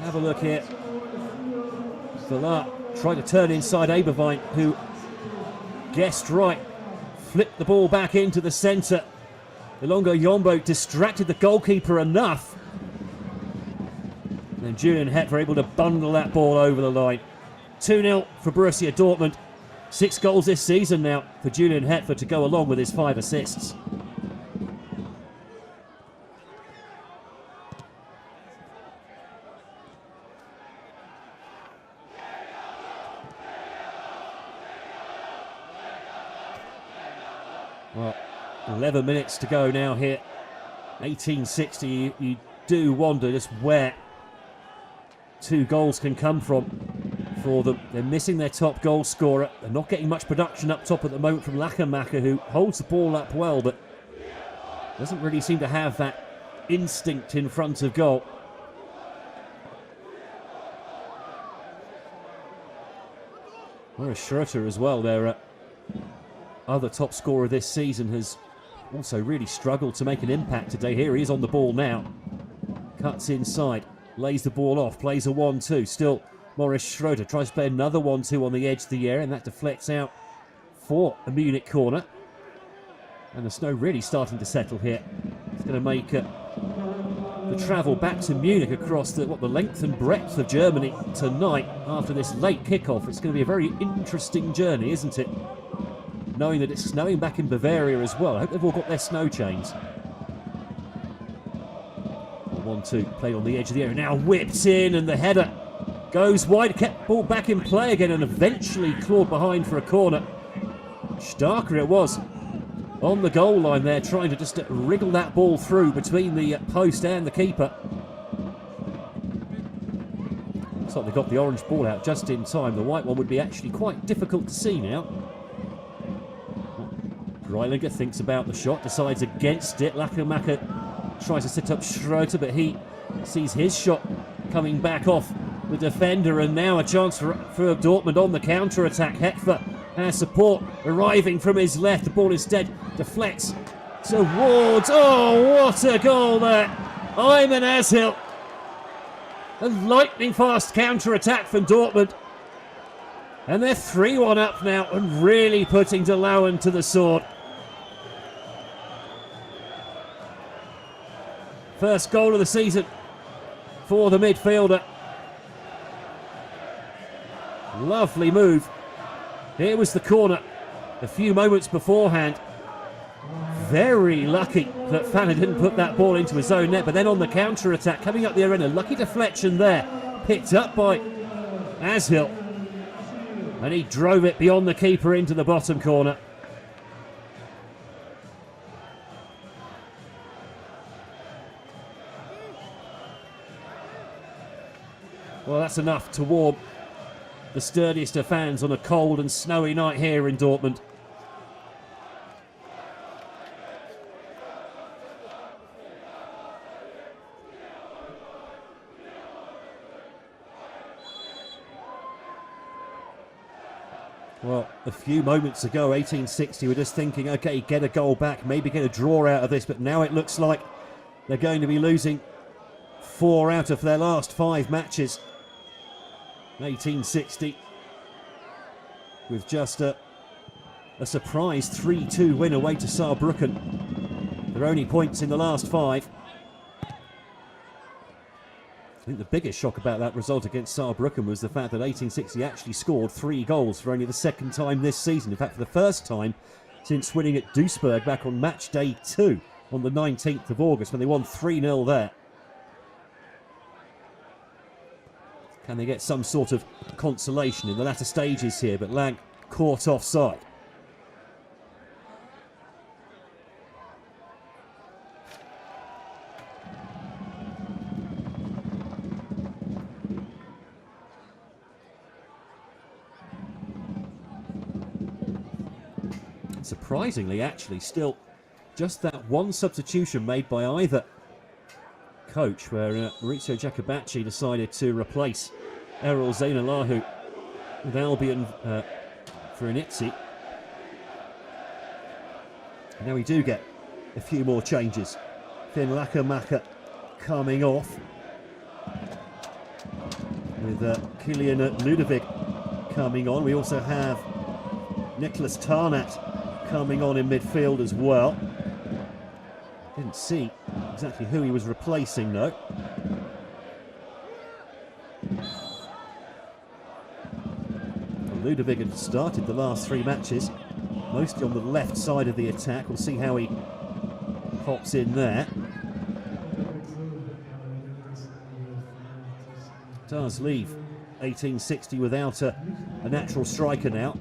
Have a look here. Verlaat tried to turn inside Eberwein, who guessed right. Flipped the ball back into the centre. Elongo Yombo distracted the goalkeeper enough. And Julian Hetfer able to bundle that ball over the line. 2-0 for Borussia Dortmund. 6 goals this season now for Julian Hetfer to go along with his 5 assists. Well, 11 minutes to go now here. 1860, you do wonder just where 2 goals can come from for them. They're missing their top goal scorer. They're not getting much production up top at the moment from Lachenmacher, who holds the ball up well, but doesn't really seem to have that instinct in front of goal. Whereas Schroeter as well, their other top scorer this season, has also really struggled to make an impact today. Here he is on the ball now. Cuts inside, lays the ball off, plays a 1-2. Still Morris Schroeter tries to play another 1-2 on the edge of the area, and that deflects out for a Munich corner. And the snow really starting to settle here. It's going to make the travel back to Munich across the length and breadth of Germany tonight after this late kickoff. It's going to be a very interesting journey, isn't it? Knowing that it's snowing back in Bavaria as well. I hope they've all got their snow chains. 1-2 played on the edge of the area. Now whipped in, and the header goes wide. Kept ball back in play again, and eventually clawed behind for a corner. Starker it was on the goal line there, trying to just wriggle that ball through between the post and the keeper. Looks like they got the orange ball out just in time. The white one would be actually quite difficult to see now. Greilinger thinks about the shot, decides against it. Lackermacher tries to set up Schroeter, but he sees his shot coming back off the defender, and now a chance for Dortmund on the counter-attack. Hector has support arriving from his left. The ball instead deflects towards... Oh, what a goal there! Ayman Özil. A lightning-fast counter-attack from Dortmund. And they're 3-1 up now, and really putting De Lauwen to the sword. First goal of the season for the midfielder. Lovely move. Here was the corner a few moments beforehand. Very lucky that Fana didn't put that ball into his own net, but then on the counter-attack, coming up the arena, lucky deflection there. Picked up by Özil. And he drove it beyond the keeper into the bottom corner. Well, that's enough to warm the sturdiest of fans on a cold and snowy night here in Dortmund. Well, a few moments ago, 1860, we're just thinking, okay, get a goal back, maybe get a draw out of this, but now it looks like they're going to be losing 4 out of their last 5 matches. 1860 with just a surprise 3-2 win away to Saarbrücken. Their only points in the last 5. I think the biggest shock about that result against Saarbrücken was the fact that 1860 actually scored 3 goals for only the second time this season. In fact, for the first time since winning at Duisburg back on match day 2 on the 19th of August when they won 3-0 there. Can they get some sort of consolation in the latter stages here? But Lang caught offside. Surprisingly, actually, still just that one substitution made by either coach, where Maurizio Jacobacci decided to replace Errol Zainalahu with Albion for Inizzi. Now we do get a few more changes. Finn Lackermacher coming off with Kilian Ludwig coming on. We also have Nicholas Tarnat coming on in midfield as well. Didn't see exactly who he was replacing though. Ludwig had started the last 3 matches, mostly on the left side of the attack. We'll see how he pops in there. Does leave 1860 without a natural striker now.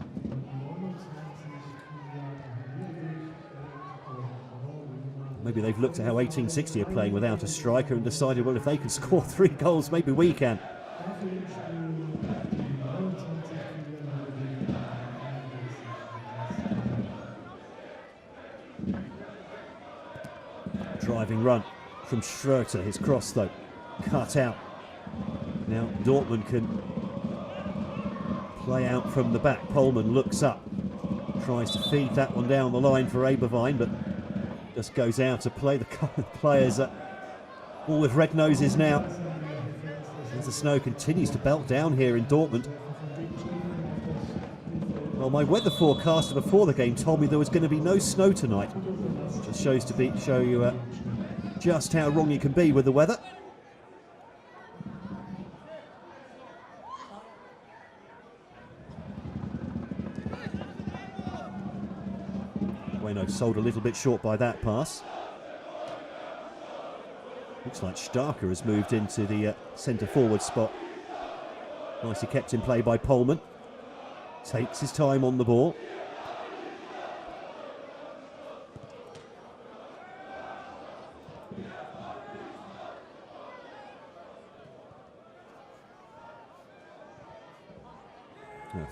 Maybe they've looked at how 1860 are playing without a striker and decided, well, if they can score 3 goals, maybe we can. Driving run from Schroeter. His cross, though, cut out. Now Dortmund can Play out from the back. Polman looks up. Tries to feed that one down the line for Eberwein, but just goes out to play. The players all with red noses now, as the snow continues to belt down here in Dortmund. Well, my weather forecaster before the game told me there was going to be no snow tonight. Just show you just how wrong you can be with the weather. Bueno sold a little bit short by that pass. Looks like Starker has moved into the centre forward spot. Nicely kept in play by Polman. Takes his time on the ball.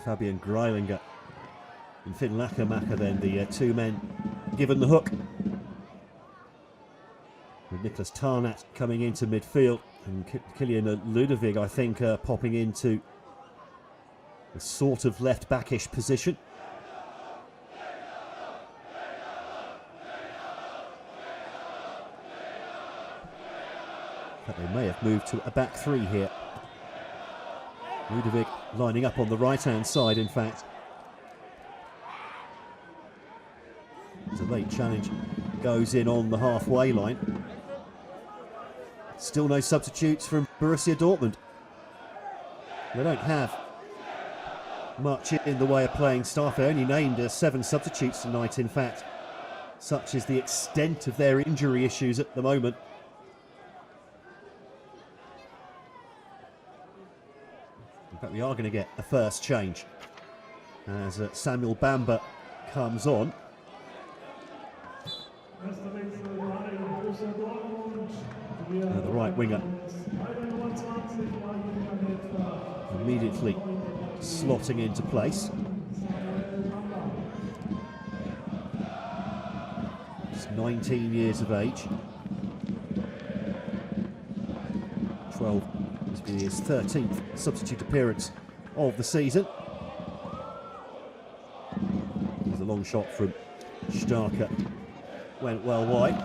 Fabian Greilinger and Finn Lackermacher then, the two men given the hook. With Niklas Tarnat coming into midfield and Kilian Ludwig, I think, popping into a sort of left-backish position. But they may have moved to a back three here. Ludwig lining up on the right-hand side, in fact. It's a late challenge. Goes in on the halfway line. Still no substitutes from Borussia Dortmund. They don't have much in the way of playing staff. They only named 7 substitutes tonight, in fact. Such is the extent of their injury issues at the moment. In fact, we are going to get a first change as Samuel Bamba comes on. The right winger immediately slotting into place. He's 19 years of age. 12. This will be his 13th substitute appearance of the season. There's a long shot from Starker. Went well wide.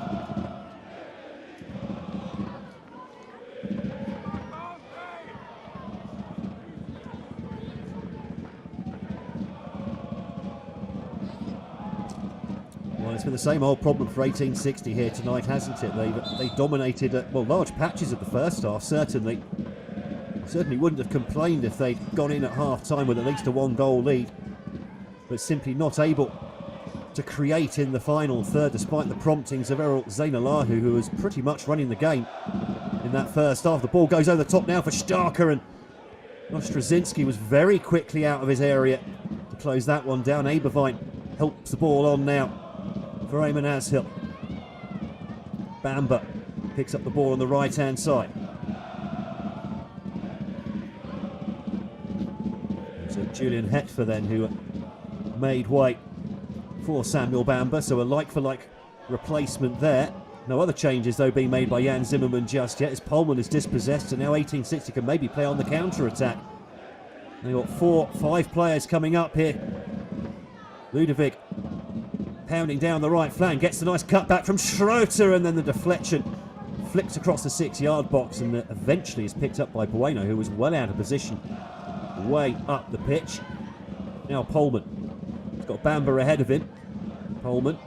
Well, it's been the same old problem for 1860 here tonight, hasn't it? They dominated large patches of the first half. Certainly wouldn't have complained if they'd gone in at half-time with at least a 1-goal lead, but simply not able to create in the final third, despite the promptings of Errol Zainalahu, who was pretty much running the game in that first half. The ball goes over the top now for Starker, and Ostrazinski was very quickly out of his area to close that one down. Eberwein helps the ball on now for Eamon Ashil. Bamba picks up the ball on the right-hand side. So Julian Hetfer then, who made way for Samuel Bamba, so a like-for-like replacement there. No other changes, though, being made by Jan Zimmerman just yet, as Polman is dispossessed, and now 1860 can maybe play on the counter-attack. They've got 4-5 players coming up here. Ludwig pounding down the right flank, gets the nice cut back from Schroeter, and then the deflection flicks across the 6-yard box, and eventually is picked up by Bueno, who was well out of position, way up the pitch. Now Polman. He's got Bamba ahead of him. Polman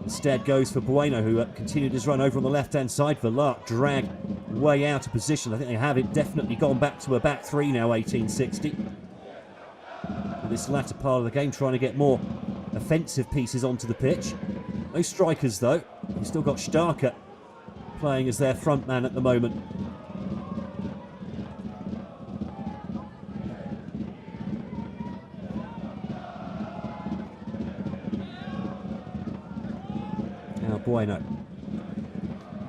instead goes for Bueno, who continued his run over on the left-hand side. Verlaat dragged way out of position. I think they have it definitely gone back to a back three now, 1860. In this latter part of the game, trying to get more offensive pieces onto the pitch. No strikers, though. You've still got Starker playing as their front man at the moment. Bueno.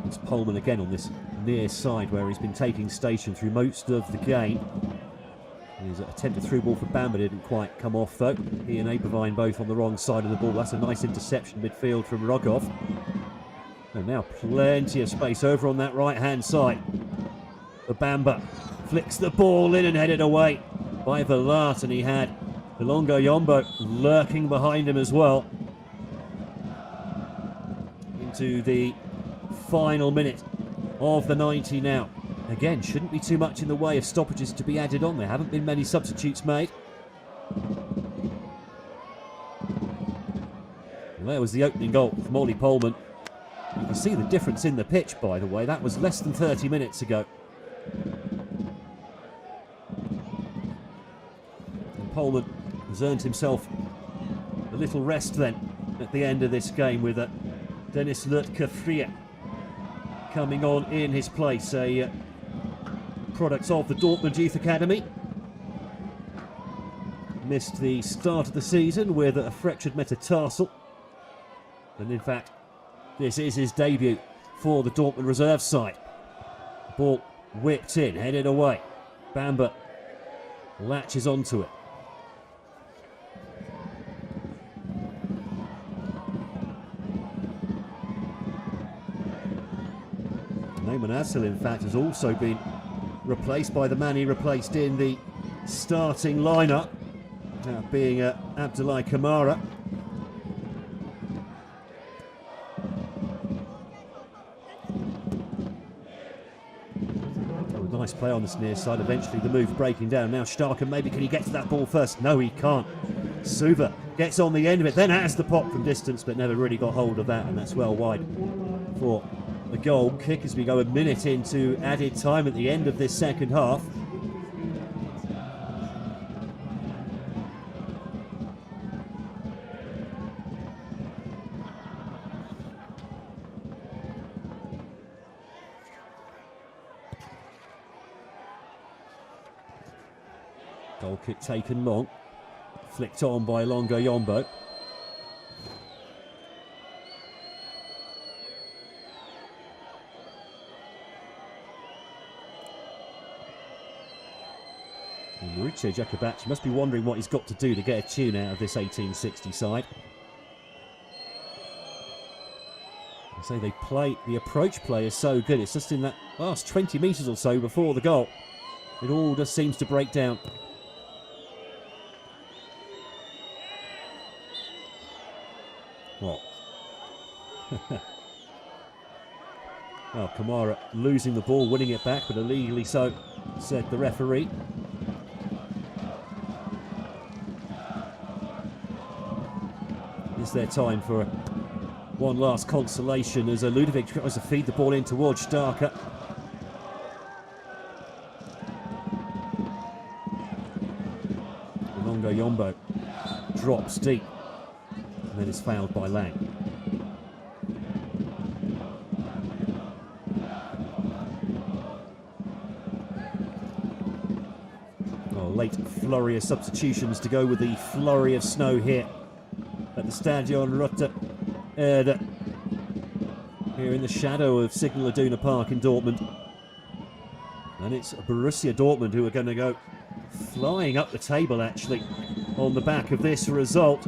It's Polman again on this near side where he's been taking station through most of the game. His attempted through ball for Bamba didn't quite come off though. He and Eberwein both on the wrong side of the ball. That's a nice interception midfield from Rogov. And now plenty of space over on that right hand side. The Bamba flicks the ball in and headed away by Verlaat, and he had Ilongo Yombo lurking behind him as well. Into the final minute of the 90 now. Again, shouldn't be too much in the way of stoppages to be added on. There haven't been many substitutes made. And there was the opening goal from Ollie Polman. You can see the difference in the pitch, by the way. That was less than 30 minutes ago. And Polman has earned himself a little rest then at the end of this game with Dennis Lutke-Frier coming on in his place, a product of the Dortmund Youth Academy. Missed the start of the season with a fractured metatarsal, and in fact this is his debut for the Dortmund reserve side. Ball whipped in, headed away. Bamba latches onto it. Neyman Asel, in fact, has also been replaced by the man he replaced in the starting lineup, being Abdoulaye Kamara. Oh, nice play on this near side. Eventually the move breaking down. Now Starker, maybe can he get to that ball first? No, he can't. Suva gets on the end of it, then has the pop from distance, but never really got hold of that, and that's well wide for the goal kick as we go a minute into added time at the end of this second half. Goal kick taken long, flicked on by Ilongo Yombo. Mauricio Jacobacci must be wondering what he's got to do to get a tune out of this 1860 side. I say they play, the approach play is so good. It's just in that last 20 metres or so before the goal, it all just seems to break down. What? Well, Kamara losing the ball, winning it back, but illegally so, said the referee. Is there time for one last consolation as Ludovic tries to feed the ball in towards Starker. Ilongo Yombo drops deep and then is fouled by Lang. Oh, late flurry of substitutions to go with the flurry of snow here at the Stadion Rote Erde, here in the shadow of Signal Iduna Park in Dortmund. And it's Borussia Dortmund who are going to go flying up the table, actually, on the back of this result.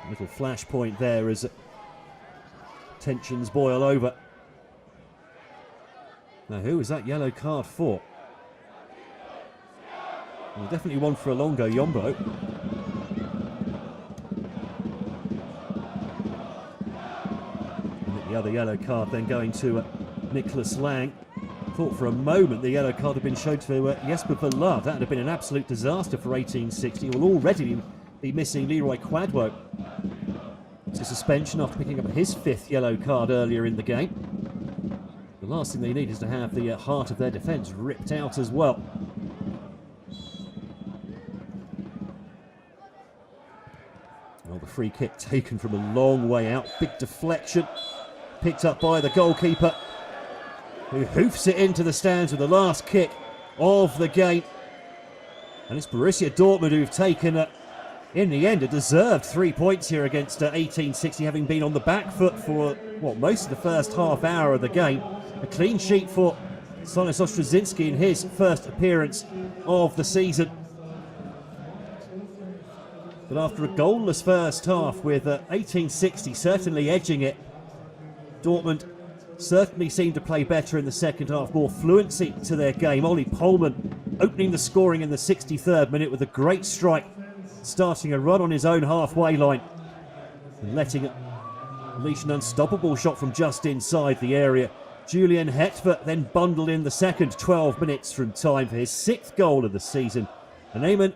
A little flashpoint there as tensions boil over. Now, who is that yellow card for? Well, definitely one for Ilongo Yombo. And the other yellow card then going to Nicholas Lang. Thought for a moment the yellow card had been shown to Jesper Villard. That would have been an absolute disaster for 1860. He will already be missing Leroy Quadwo to suspension after picking up his 5th yellow card earlier in the game. The last thing they need is to have the heart of their defence ripped out as well. Well, the free kick taken from a long way out. Big deflection. Picked up by the goalkeeper, who hoofs it into the stands with the last kick of the game. And it's Borussia Dortmund who've taken, in the end, a deserved 3 points here against 1860, having been on the back foot for, most of the first half hour of the game. A clean sheet for Sonis Ostrozinski in his first appearance of the season. But after a goalless first half, with 1860 certainly edging it, Dortmund certainly seemed to play better in the second half, more fluency to their game. Ollie Polman opening the scoring in the 63rd minute with a great strike, starting a run on his own halfway line and letting unleash an unstoppable shot from just inside the area. Julian Hetver then bundled in the second 12 minutes from time for his 6th goal of the season. And Ayman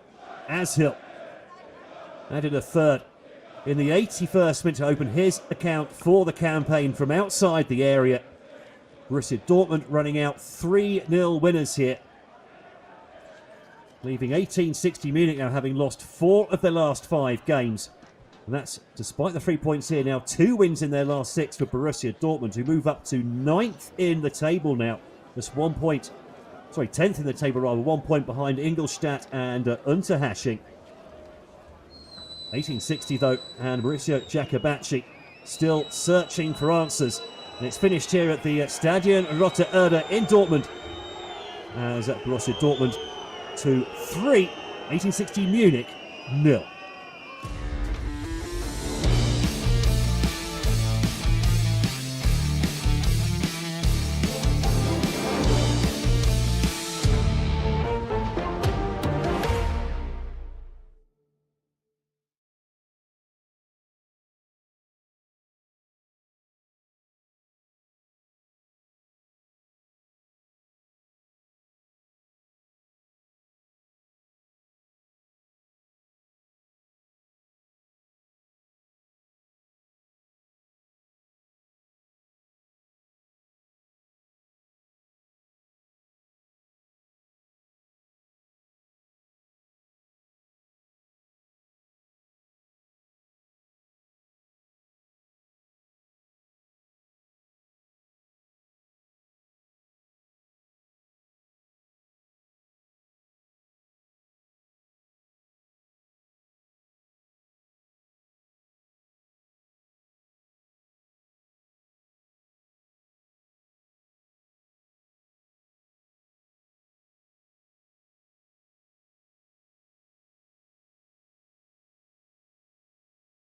Ashil added a third in the 81st minute to open his account for the campaign from outside the area. Borussia Dortmund running out 3-0 winners here, leaving 1860 Munich now having lost 4 of their last 5 games. And that's despite the 3 points here now. 2 wins in their last 6 for Borussia Dortmund, who move up to 9th in the table now. Just 1 point, 10th in the table rather, 1 point behind Ingolstadt and Unterhaching. 1860 though, and Mauricio Jacobacci still searching for answers. And it's finished here at the Stadion Rote Erde in Dortmund as Borussia Dortmund 2-3, 1860 Munich 0.